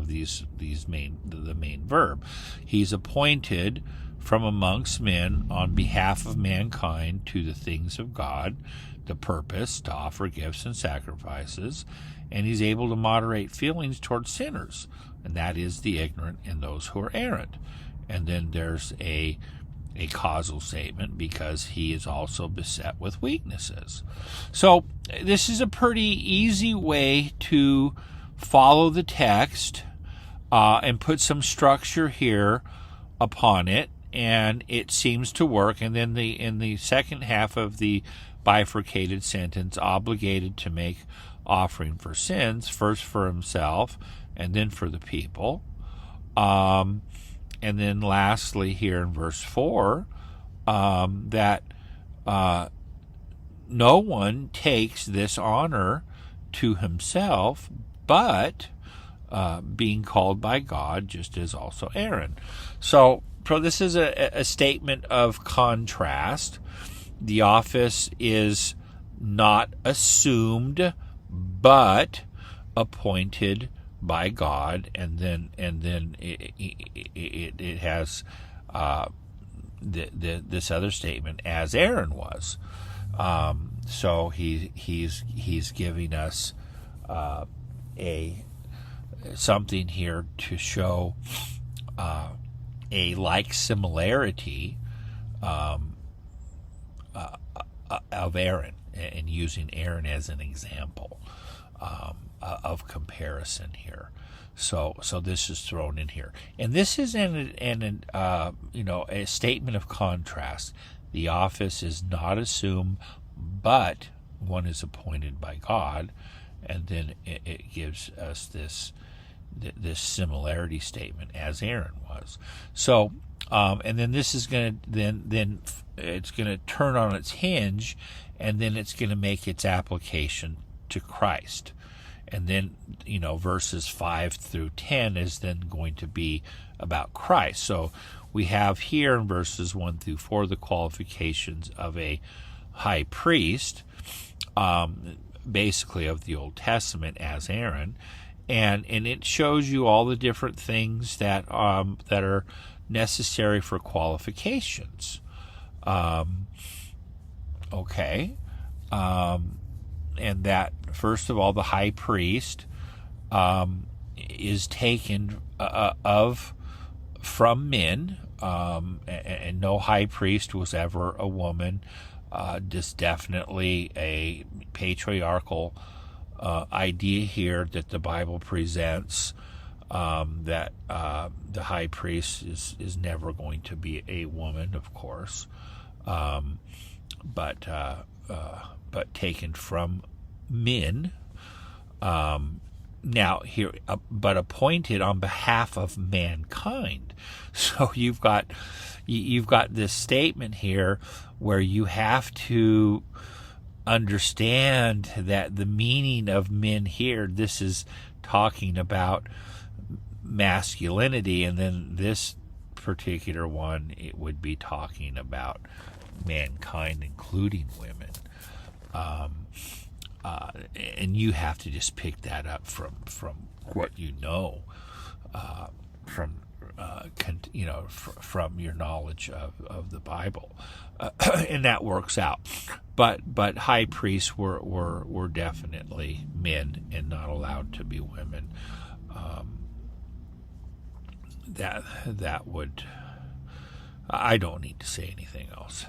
these the main verb. He's appointed from amongst men on behalf of mankind to the things of God, the purpose to offer gifts and sacrifices, and he's able to moderate feelings towards sinners, and that is the ignorant and those who are errant. And then there's a causal statement, because he is also beset with weaknesses. So this is a pretty easy way to follow the text and put some structure here upon it, and it seems to work. And then in the second half of the bifurcated sentence, obligated to make offering for sins, first for himself and then for the people. And then lastly here in verse 4, that no one takes this honor to himself, but being called by God, just as also Aaron. So this is a statement of contrast. The office is not assumed, but appointed by God, and then it has this other statement, as Aaron was. So he's giving us something here to show a like similarity of Aaron, and using Aaron as an example of comparison here. So this is thrown in here, and this is a statement of contrast. The office is not assumed, but one is appointed by God, and then it gives us this similarity statement, as Aaron was. So and then this is going to then it's going to turn on its hinge, and then it's going to make its application to Christ. And then, verses 5 through 10 is then going to be about Christ. So we have here in verses 1 through 4 the qualifications of a high priest, basically of the Old Testament, as Aaron, and it shows you all the different things that are necessary for qualifications. And that, first of all, the high priest is taken from men, and no high priest was ever a woman. Just definitely a patriarchal idea here that the Bible presents, that the high priest is never going to be a woman, of course, but but taken from men. Now here, but appointed on behalf of mankind. So you've got this statement here where you have to understand that the meaning of men here, this is talking about masculinity, and then this particular one, it would be talking about mankind, including women. And you have to just pick that up from what you know, from your knowledge of the Bible, and that works out. But high priests were definitely men and not allowed to be women. That would, I don't need to say anything else.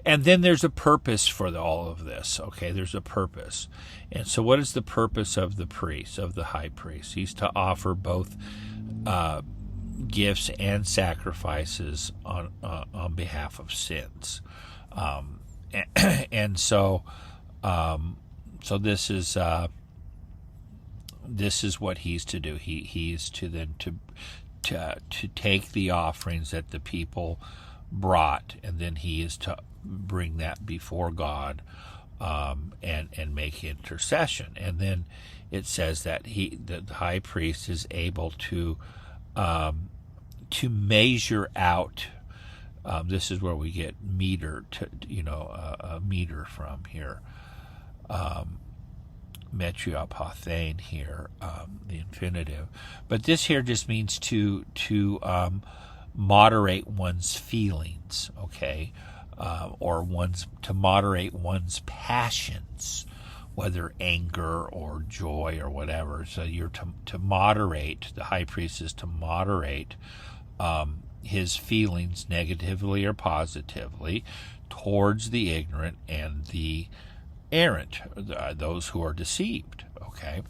And then there's a purpose for all of this. Okay, there's a purpose. And so what is the purpose of the priest, of the high priest? He's to offer both gifts and sacrifices on behalf of sins. And so this is what he's to do. He is to then to take the offerings that the people brought, and then he is to bring that before God, and make intercession. And then it says that the high priest is able to measure out. This is where we get meter, a meter from here. Metriopathein here, the infinitive. But this here just means to moderate one's feelings, okay, or to moderate one's passions, whether anger or joy or whatever. So you're to moderate. The high priest is to moderate his feelings negatively or positively towards the ignorant and the errant, those who are deceived. Okay.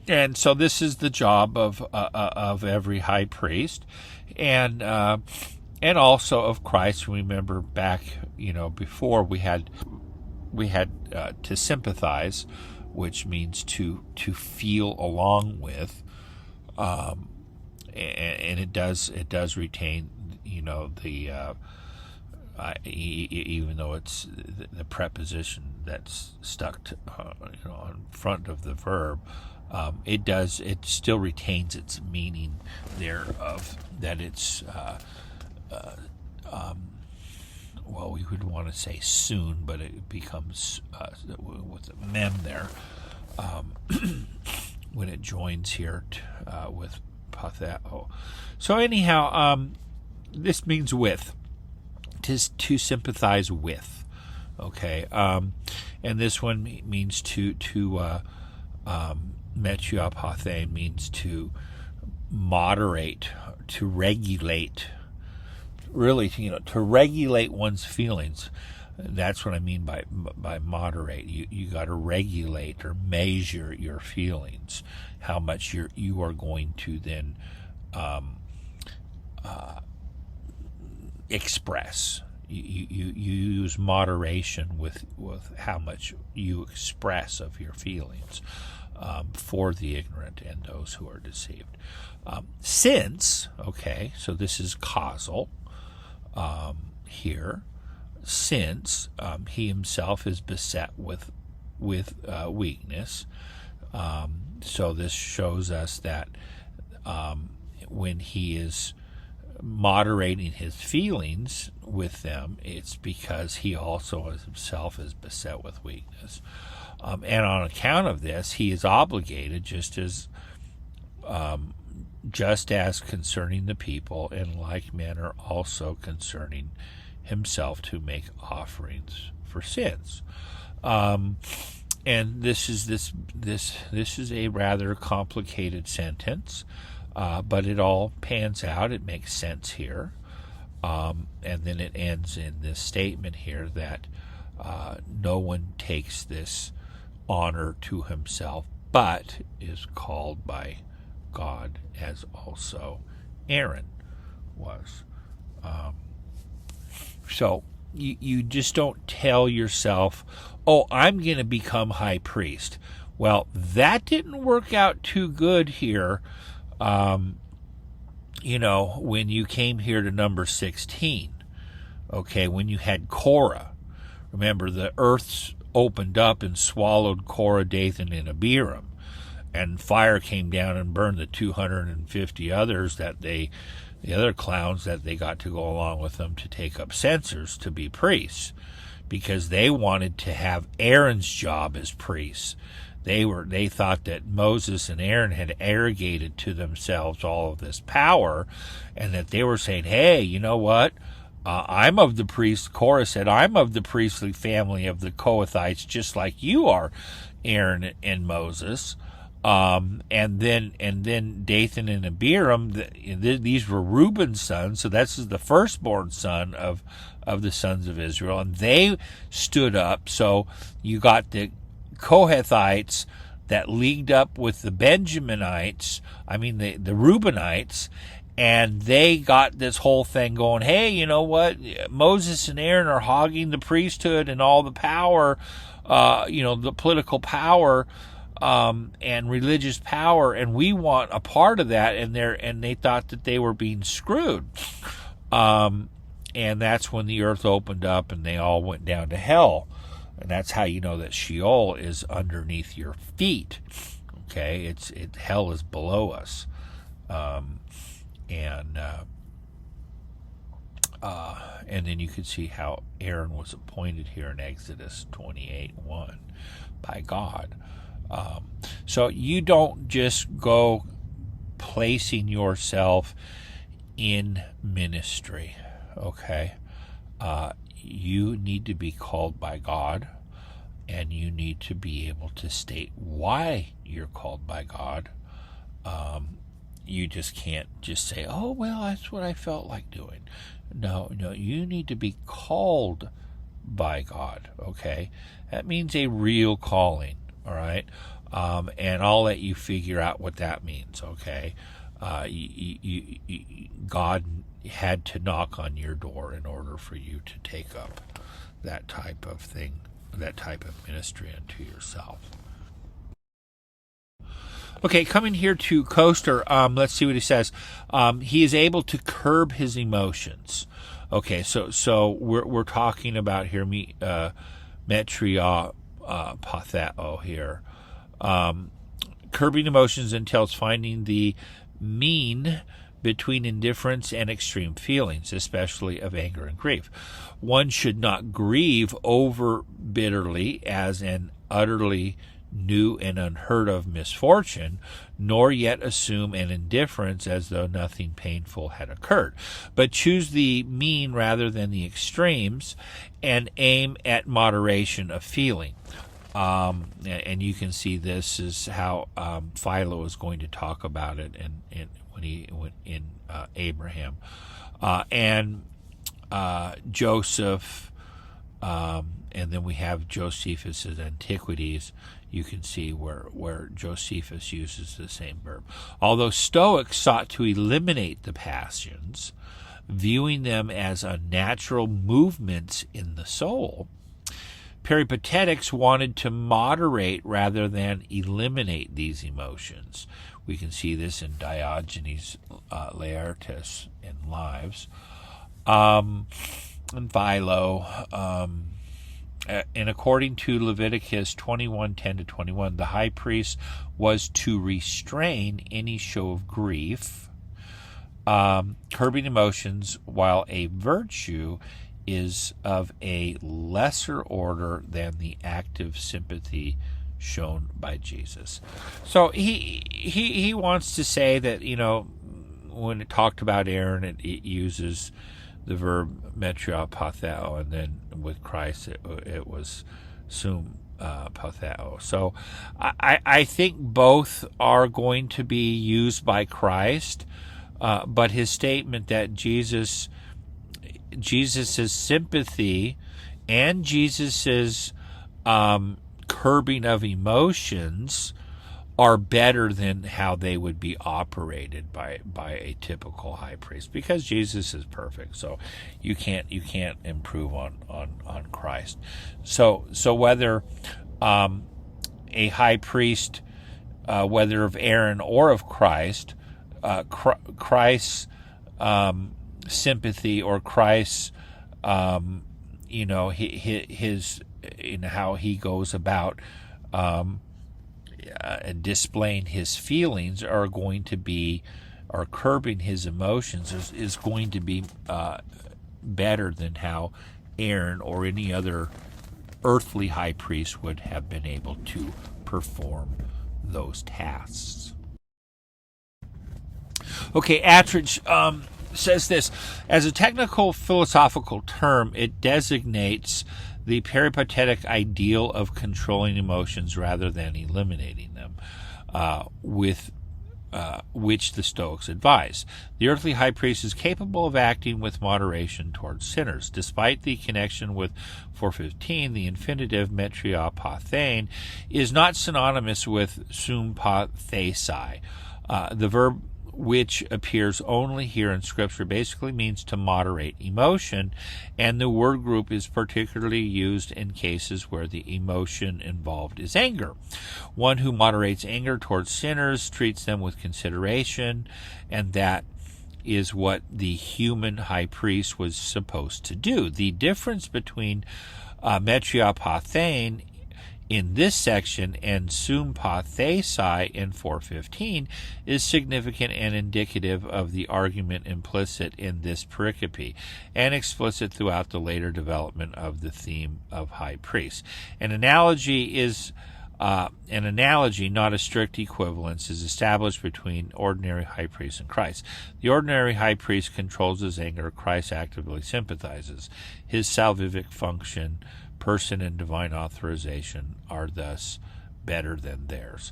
And so this is the job of every high priest, and also of Christ. Remember back, before we had to sympathize, which means to feel along with, and it does retain, the even though it's the preposition that's stuck to, in front of the verb. It still retains its meaning there of that it's, we would want to say soon, but it becomes, with a mem there, when it joins here with patheo. So anyhow, this means with, to sympathize with, okay, and this one means to metriopathein means to moderate, to regulate, really, to regulate one's feelings. That's what I mean by moderate. You got to regulate or measure your feelings, how much you are going to then express. You use moderation with how much you express of your feelings, for the ignorant and those who are deceived. Since, okay, so this is causal here. Since he himself is beset with weakness, so this shows us that when he is moderating his feelings with them, it's because he also himself is beset with weakness. And on account of this, he is obligated, just as concerning the people, in like manner also concerning himself, to make offerings for sins. And this is a rather complicated sentence, but it all pans out. It makes sense here. And then it ends in this statement here that no one takes this honor to himself, but is called by God, as also Aaron was. So you just don't tell yourself, oh, I'm going to become high priest. Well, that didn't work out too good here, when you came here to number 16, okay, when you had Korah. Remember, the earths opened up and swallowed Korah, Dathan, and Abiram, and fire came down and burned the 250 others the other clowns that they got to go along with them to take up censers to be priests, because they wanted to have Aaron's job as priests. They thought that Moses and Aaron had arrogated to themselves all of this power, and that they were saying, hey, you know what? I'm of the priest. Korah said, I'm of the priestly family of the Kohathites, just like you are, Aaron and Moses. And then Dathan and Abiram, these were Reuben's sons, so that's the firstborn son of the sons of Israel, and they stood up. So you got the Kohathites that leagued up with the Benjaminites, the Reubenites, and they got this whole thing going, hey, you know what? Moses and Aaron are hogging the priesthood and all the power, the political power, and religious power, and we want a part of that, and they thought that they were being screwed. And that's when the earth opened up and they all went down to hell. And that's how you know that Sheol is underneath your feet. Okay, hell is below us. And then you can see how Aaron was appointed here in Exodus 28:1 by God. So you don't just go placing yourself in ministry, okay? You need to be called by God, and you need to be able to state why you're called by God. You just can't just say, oh, well, that's what I felt like doing. No, you need to be called by God, okay? That means a real calling, all right? And I'll let you figure out what that means, okay? God had to knock on your door in order for you to take up that type of thing, that type of ministry unto yourself. Okay, coming here to Coaster, let's see what he says. He is able to curb his emotions. Okay, so we're talking about here metria patheo here. Curbing emotions entails finding the mean between indifference and extreme feelings, especially of anger and grief. One should not grieve over bitterly as an utterly new and unheard of misfortune, nor yet assume an indifference as though nothing painful had occurred, but choose the mean rather than the extremes, and aim at moderation of feeling. And you can see this is how Philo is going to talk about it in Abraham, and Joseph, and then we have Josephus' Antiquities. You can see where Josephus uses the same verb. Although Stoics sought to eliminate the passions, viewing them as unnatural movements in the soul, Peripatetics wanted to moderate rather than eliminate these emotions. We can see this in Diogenes Laertius and Lives, and Philo. And according to Leviticus 21:10-21, the high priest was to restrain any show of grief, curbing emotions, while a virtue is of a lesser order than the active sympathy shown by Jesus. So he wants to say that, when it talked about Aaron, it uses the verb metria patheo, and then with Christ it was sum patheo. So I think both are going to be used by Christ, but his statement that Jesus' sympathy and Jesus's curbing of emotions are better than how they would be operated by a typical high priest, because Jesus is perfect. So you can't improve on Christ. So whether a high priest, whether of Aaron or of Christ, Christ's sympathy or Christ's his how he goes about displaying his feelings are going to be, or curbing his emotions is going to be better than how Aaron or any other earthly high priest would have been able to perform those tasks. Okay, Attridge says this: as a technical philosophical term, it designates the peripatetic ideal of controlling emotions rather than eliminating them, with which the Stoics advise. The earthly high priest is capable of acting with moderation towards sinners. Despite the connection with 415, the infinitive metriapathein is not synonymous with sympathesai. The verb, which appears only here in Scripture, basically means to moderate emotion, and the word group is particularly used in cases where the emotion involved is anger. One who moderates anger towards sinners treats them with consideration, and that is what the human high priest was supposed to do. The difference between metriapathein in this section and sympathesai in 415 is significant and indicative of the argument implicit in this pericope and explicit throughout the later development of the theme of high priests. An analogy, not a strict equivalence, is established between ordinary high priest and Christ. The ordinary high priest controls his anger. Christ actively sympathizes. His salvific function, person, and divine authorization are thus better than theirs.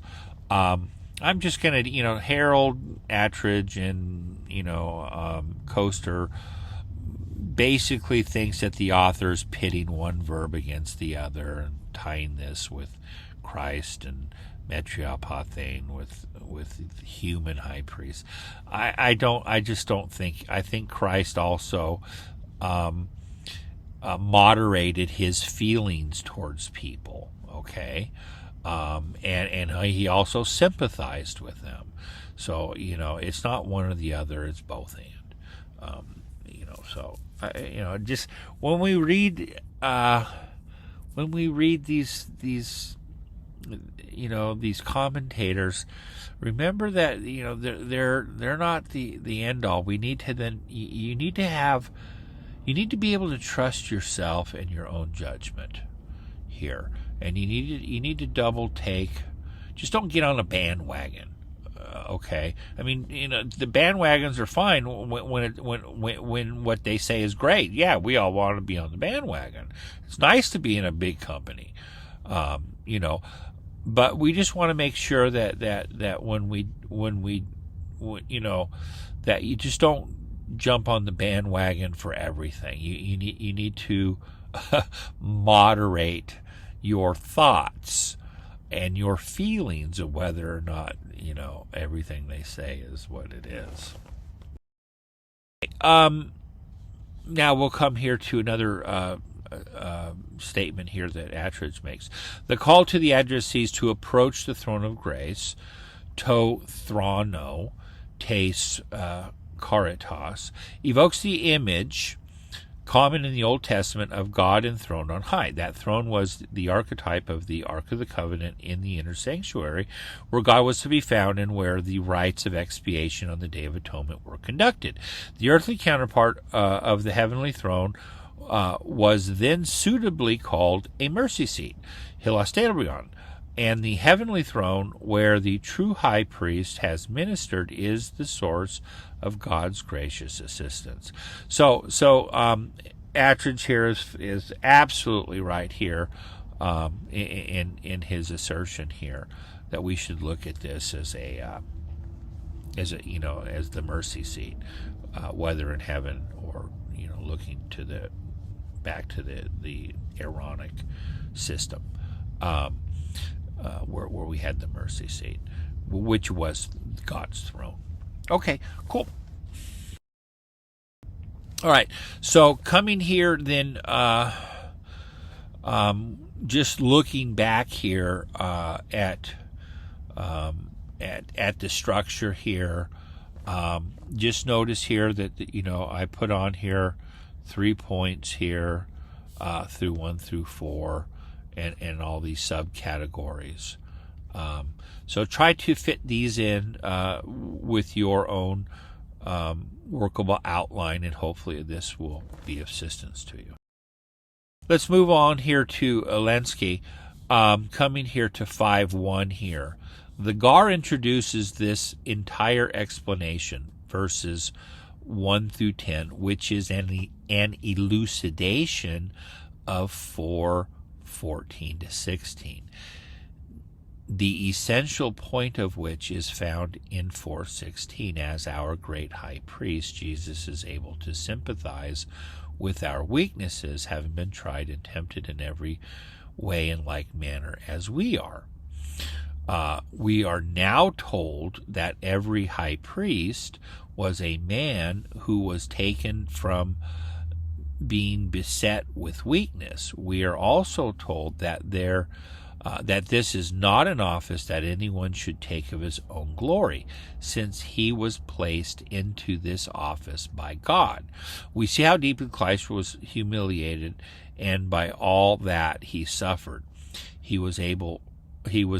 I'm just going to, Harold, Attridge, and, Coaster basically thinks that the author is pitting one verb against the other and tying this with Christ and metriapathein with human high priest. I think Christ also moderated his feelings towards people, okay? And he also sympathized with them. So, it's not one or the other, it's both and. Just when we read these these commentators, remember that they're not the end all. We need to you need to be able to trust yourself and your own judgment here, and you need to double take. Just don't get on a bandwagon. Okay, I mean, the bandwagons are fine when what they say is great. Yeah, we all want to be on the bandwagon. It's nice to be in a big company, but we just want to make sure that that you just don't jump on the bandwagon for everything. You need to moderate your thoughts and your feelings of whether or not everything they say is what it is. Now we'll come here to another statement here that Attridge makes. The call to the addressees to approach the throne of grace, to throno, tes caritas, evokes the image common in the Old Testament of God enthroned on high. That throne was the archetype of the Ark of the Covenant in the inner sanctuary, where God was to be found and where the rites of expiation on the Day of Atonement were conducted. The earthly counterpart of the heavenly throne was then suitably called a mercy seat, hilasterion, and the heavenly throne where the true high priest has ministered is the source of God's gracious assistance. So Attridge here is absolutely right here in his assertion here that we should look at this as the mercy seat, whether in heaven or looking back to the Aaronic system. where we had the mercy seat, which was God's throne. Okay, cool. All right, so coming here then, just looking back here at the structure here, just notice here that I put on here 3 points here through 1 through 4, and all these subcategories. So try to fit these in with your own workable outline, and hopefully this will be of assistance to you. Let's move on here to Lenski, coming here to 5.1 here. The Gar introduces this entire explanation, verses 1 through 10, which is an elucidation of 4:14 to 16. The essential point of which is found in 4:16. As our great high priest, Jesus is able to sympathize with our weaknesses, having been tried and tempted in every way in like manner as we are. We are now told that every high priest was a man who was taken from being beset with weakness. We are also told that that this is not an office that anyone should take of his own glory, since he was placed into this office by God. We see how deeply Christ was humiliated, and by all that he suffered, he was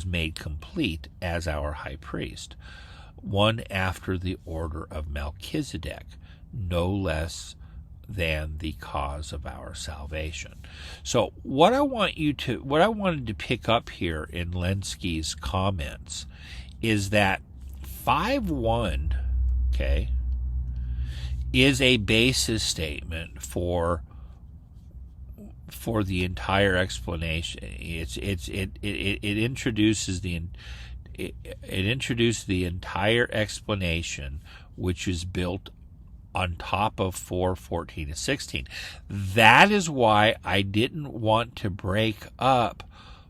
made complete as our high priest, one after the order of Melchizedek, no less than the cause of our salvation. So what I wanted to pick up here in Lenski's comments is that 5.1, okay, is a basis statement for the entire explanation. It introduces the entire explanation, which is built on top of 4:14 to 16. That is why I didn't want to break up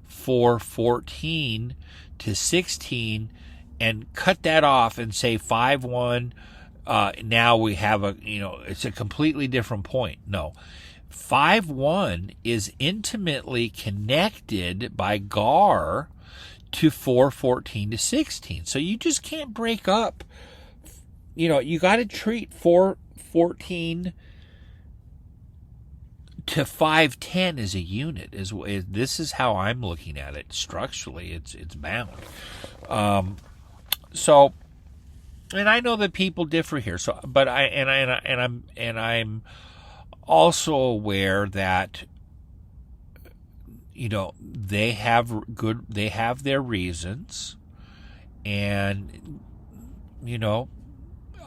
4:14 to 16 and cut that off and say 5:1. Now we have it's a completely different point. No. 5:1 is intimately connected by Gar to 4:14 to 16. So you just can't break up. You got to treat 4:14 to 5:10 as a unit. This is how I'm looking at it structurally. It's bound. So, and I know that people differ here. So, but I'm also aware that they have their reasons, and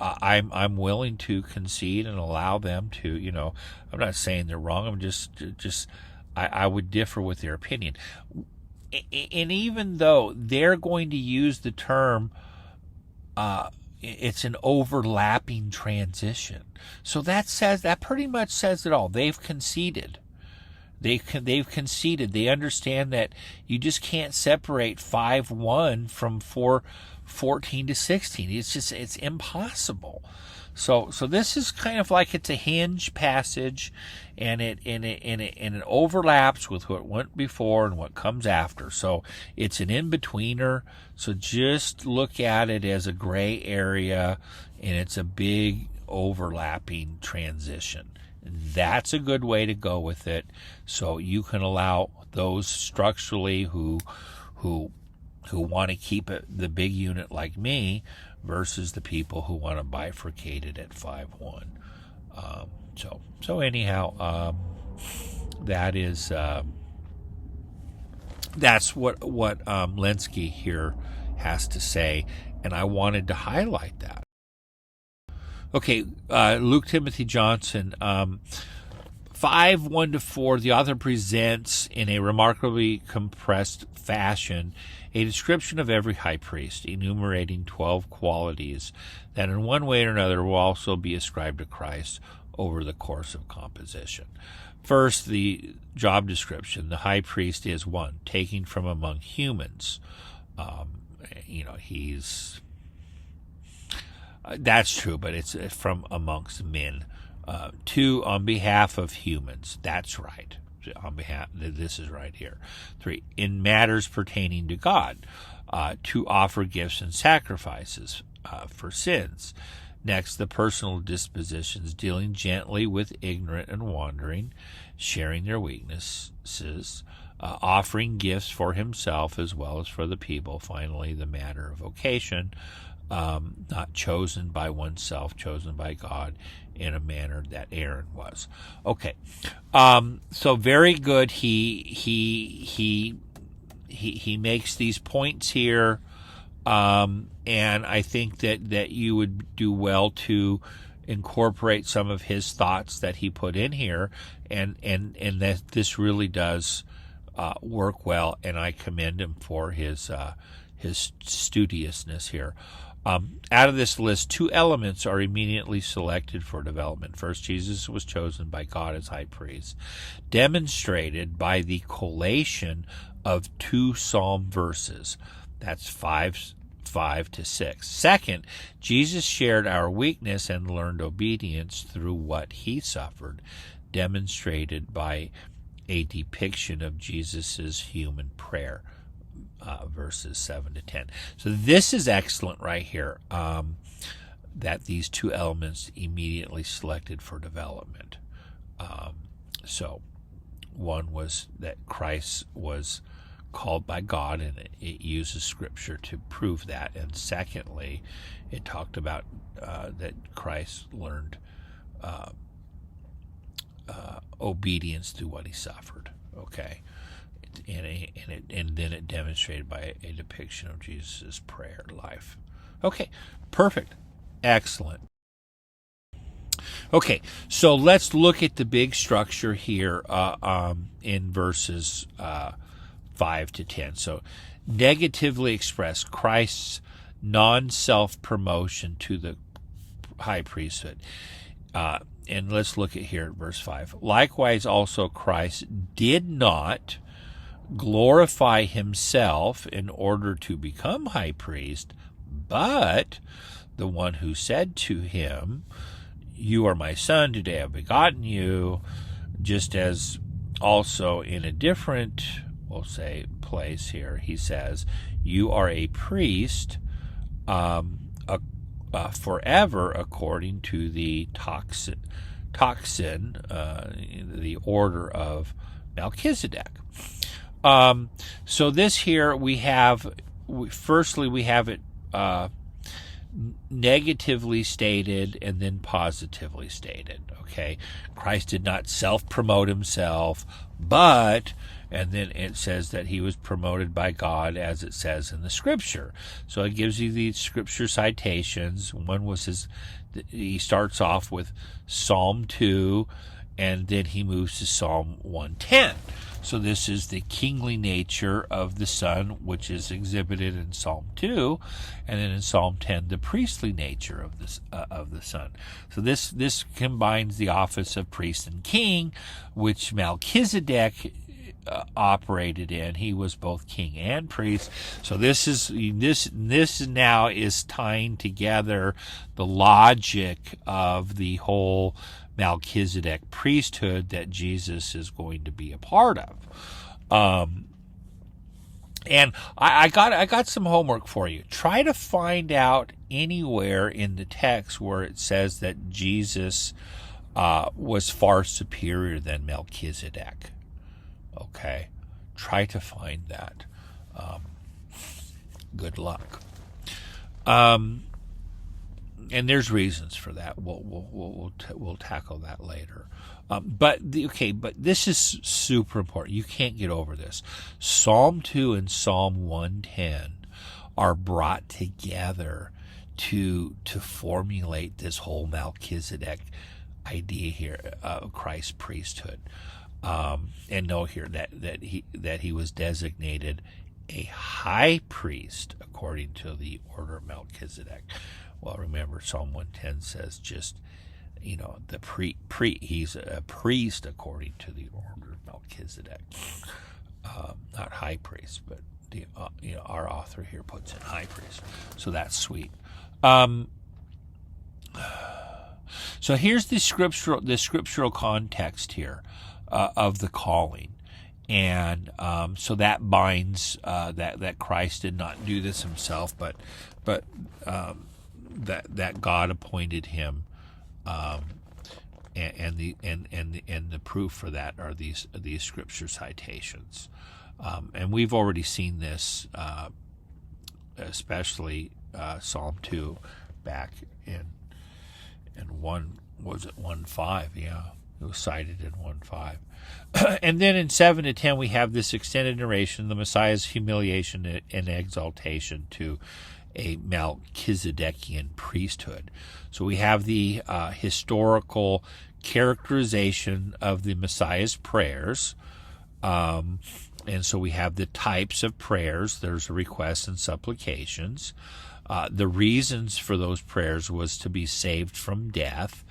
I'm willing to concede and allow them to, I'm not saying they're wrong. I'm just I would differ with their opinion. And even though they're going to use the term, it's an overlapping transition. So that pretty much says it all. They've conceded. They've conceded. They understand that you just can't separate 5:1 from 4:14 to 16. It's impossible. So this is kind of like it's a hinge passage, and it overlaps with what went before and what comes after. So it's an in-betweener. So just look at it as a gray area, and it's a big overlapping transition. That's a good way to go with it. So you can allow those structurally who want to keep it the big unit like me, versus the people who want to bifurcate it at 5:1. So anyhow, that is that's what Lenski here has to say, and I wanted to highlight that. Okay, Luke Timothy Johnson, 5:1 to 4. The author presents in a remarkably compressed fashion a description of every high priest, enumerating 12 qualities that in one way or another will also be ascribed to Christ, over the course of composition. First, the job description. The high priest is one, taking from among humans. He's that's true, but it's from amongst men. Two, on behalf of humans. That's right. On behalf, this is right here. Three, in matters pertaining to God, to offer gifts and sacrifices for sins. Next, the personal dispositions, dealing gently with ignorant and wandering, sharing their weaknesses, offering gifts for himself as well as for the people. Finally, the matter of vocation, not chosen by oneself, chosen by God in a manner that Aaron was. Okay, so very good. He makes these points here, and I think that you would do well to incorporate some of his thoughts that he put in here, and that this really does work well, and I commend him for his studiousness here. Out of this list, two elements are immediately selected for development. First, Jesus was chosen by God as high priest, demonstrated by the collation of two psalm verses. That's 5:5-6. Second, Jesus shared our weakness and learned obedience through what he suffered, demonstrated by a depiction of Jesus's human prayer. Verses 7-10. So this is excellent right here, that these two elements immediately selected for development. So one was that Christ was called by God, and it uses Scripture to prove that. And secondly, it talked about that Christ learned obedience through what he suffered. Okay. And then it demonstrated by a depiction of Jesus' prayer life. Okay, perfect. Excellent. Okay, so let's look at the big structure here in verses 5-10. So, negatively express Christ's non-self-promotion to the high priesthood. And let's look at here at verse 5. Likewise, also Christ did not glorify himself in order to become high priest, but the one who said to him, "You are my son, today I have begotten you," just as also in a different, we'll say, place here, he says, "You are a priest forever according to the toxin, the order of Melchizedek." So this here we have it negatively stated and then positively stated. Okay, Christ did not self-promote himself, but, and then it says that he was promoted by God, as it says in the Scripture. So it gives you the Scripture citations. One was he starts off with Psalm 2, and then he moves to Psalm 110. So this is the kingly nature of the Son, which is exhibited in Psalm 2, and then in Psalm 10, the priestly nature of the Son. So this combines the office of priest and king, which Melchizedek operated in. He was both king and priest. So this now is tying together the logic of the whole Melchizedek priesthood that Jesus is going to be a part of. And I got some homework for you. Try to find out anywhere in the text where it says that Jesus was far superior than Melchizedek. Okay, try to find that. Good luck. And there's reasons for that. We'll tackle that later. But this is super important. You can't get over this. Psalm 2 and Psalm 110 are brought together to formulate this whole Melchizedek idea here of Christ's priesthood. And know here that he was designated a high priest according to the order of Melchizedek. Well, remember, Psalm 110 says just he's a priest according to the order of Melchizedek. Not high priest, but our author here puts in high priest. So that's sweet. So here's the scriptural context here of the calling. And so that binds that Christ did not do this himself, but that God appointed him, and the proof for that are these scripture citations, and we've already seen this, especially Psalm 2, back in 1:5, yeah. It was cited in 1:5. And then in 7 to 10, we have this extended narration, the Messiah's humiliation and exaltation to a Melchizedekian priesthood. So we have the historical characterization of the Messiah's prayers. And so we have the types of prayers. There's requests and supplications. The reasons for those prayers was to be saved from death.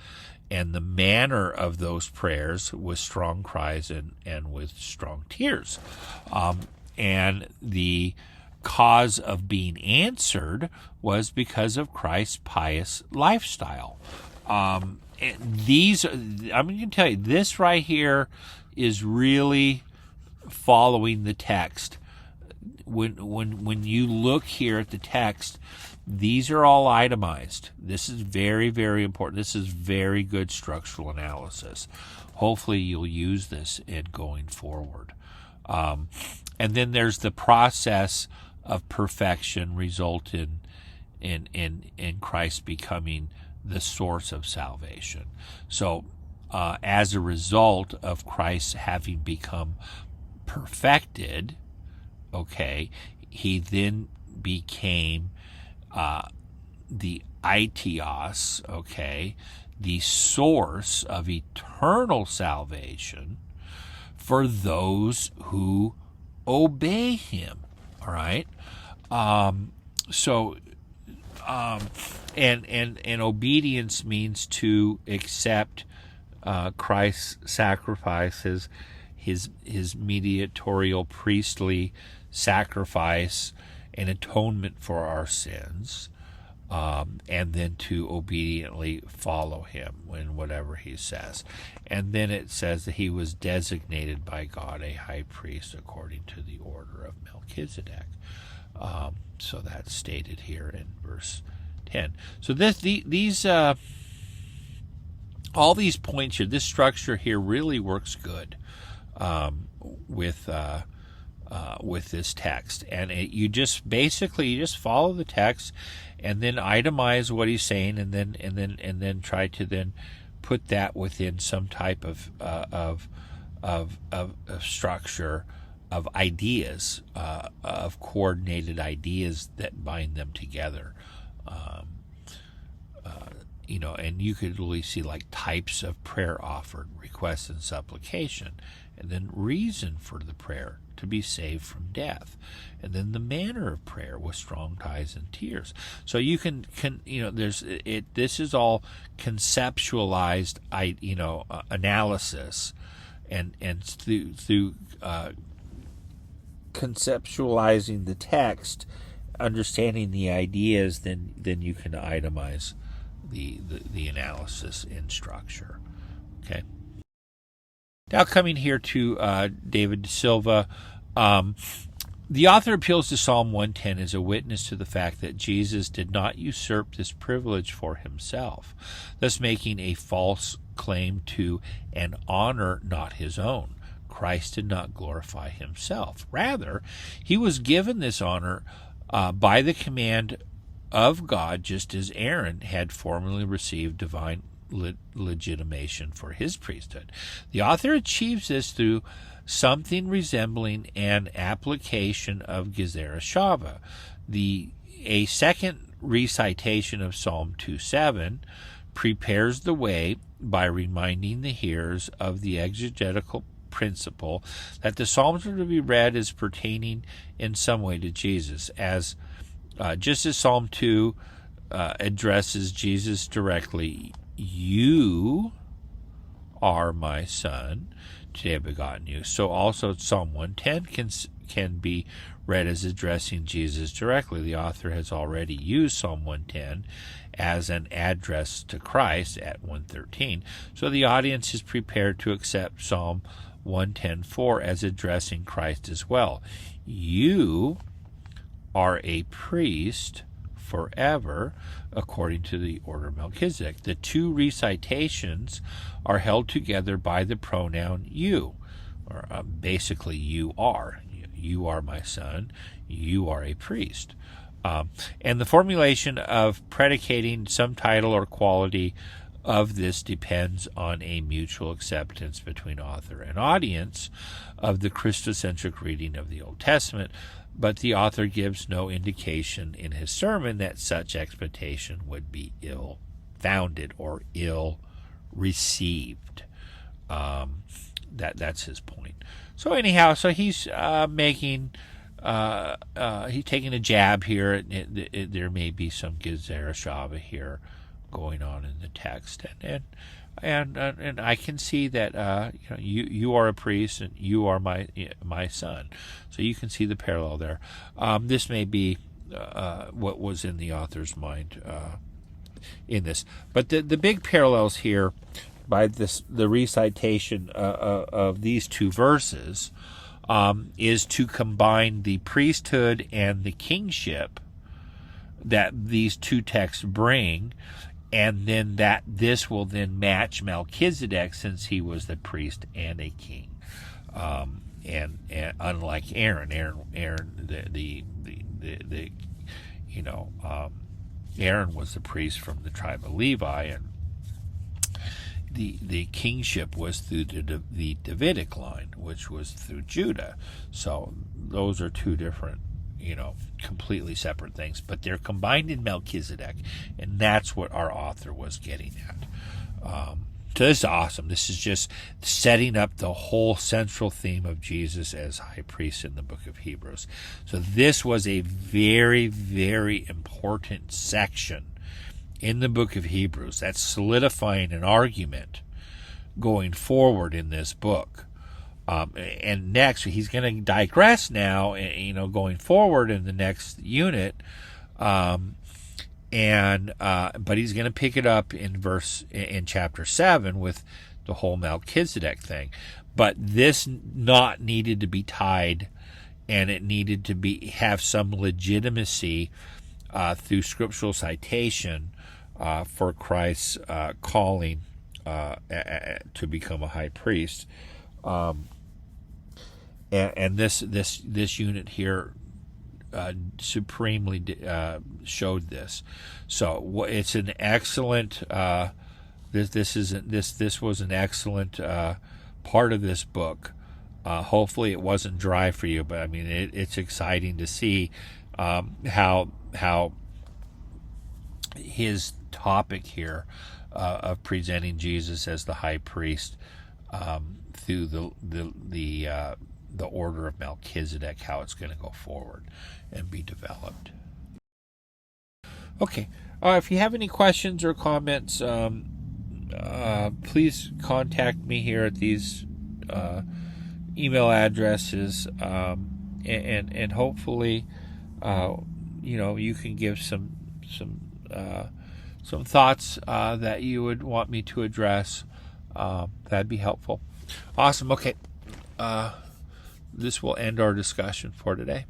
And the manner of those prayers with strong cries and with strong tears. And the cause of being answered was because of Christ's pious lifestyle. And I'm going to tell you, this right here is really following the text. When you look here at the text, these are all itemized. This is very, very important. This is very good structural analysis. Hopefully you'll use this in going forward. And then there's the process of perfection result in Christ becoming the source of salvation. So as a result of Christ having become perfected, okay, he then became the itios, okay, the source of eternal salvation for those who obey him. All right, and obedience means to accept Christ's sacrifices, his mediatorial priestly sacrifice and atonement for our sins, and then to obediently follow him in whatever he says. And then it says that he was designated by God a high priest according to the order of Melchizedek. So that's stated here in verse 10. So all these points here, this structure here really works good with this text, and you just follow the text, and then itemize what he's saying, and then try to then put that within some type of structure of ideas, of coordinated ideas that bind them together. And you could really see like types of prayer offered, request and supplication, and then reason for the prayer, to be saved from death, and then the manner of prayer with strong ties and tears. So you can this is all conceptualized analysis, and through conceptualizing the text, understanding the ideas, then you can itemize the analysis in structure. Okay. Now coming here to David De Silva, the author appeals to Psalm 110 as a witness to the fact that Jesus did not usurp this privilege for himself, thus making a false claim to an honor not his own. Christ did not glorify himself. Rather, he was given this honor by the command of God, just as Aaron had formerly received divine legitimation for his priesthood. The author achieves this through something resembling an application of Gezerah Shava. A second recitation of Psalm 2:7 prepares the way by reminding the hearers of the exegetical principle that the Psalms are to be read as pertaining in some way to Jesus, just as Psalm 2 addresses Jesus directly, you are my son, today I've begotten you. So also Psalm 110 can be read as addressing Jesus directly. The author has already used Psalm 110 as an address to Christ at 113. So the audience is prepared to accept Psalm 110:4 as addressing Christ as well. You are a priest forever, according to the order of Melchizedek. The two recitations are held together by the pronoun you, or basically you are. You are my son. You are a priest. And the formulation of predicating some title or quality of this depends on a mutual acceptance between author and audience of the Christocentric reading of the Old Testament, but the author gives no indication in his sermon that such expectation would be ill-founded or ill-received. That's his point. So anyhow, he's taking a jab here. There may be some Gezerah Shava here going on in the text, and I can see that you are a priest and you are my son. So you can see the parallel there. This may be what was in the author's mind in this, but the big parallels here by the recitation of these two verses is to combine the priesthood and the kingship that these two texts bring, and then that this will then match Melchizedek, since he was the priest and a king, and unlike Aaron, Aaron was the priest from the tribe of Levi, and the kingship was through the Davidic line, which was through Judah. So those are two different, completely separate things, but they're combined in Melchizedek, and that's what our author was getting at. So this is awesome. This is just setting up the whole central theme of Jesus as high priest in the book of Hebrews. So this was a very, very important section in the book of Hebrews. That's solidifying an argument going forward in this book. And next, he's going to digress now, going forward in the next unit. But he's going to pick it up in chapter 7 with the whole Melchizedek thing. But this not needed to be tied, and it needed to have some legitimacy through scriptural citation for Christ's calling to become a high priest. And this unit here supremely showed this. So it's an excellent. This was an excellent part of this book. Hopefully, it wasn't dry for you, but I mean, it's exciting to see how his topic here of presenting Jesus as the high priest through the order of Melchizedek, how it's going to go forward and be developed. Okay, if you have any questions or comments, please contact me here at these email addresses, and hopefully, you can give some thoughts that you would want me to address. That'd be helpful. Awesome. Okay. This will end our discussion for today.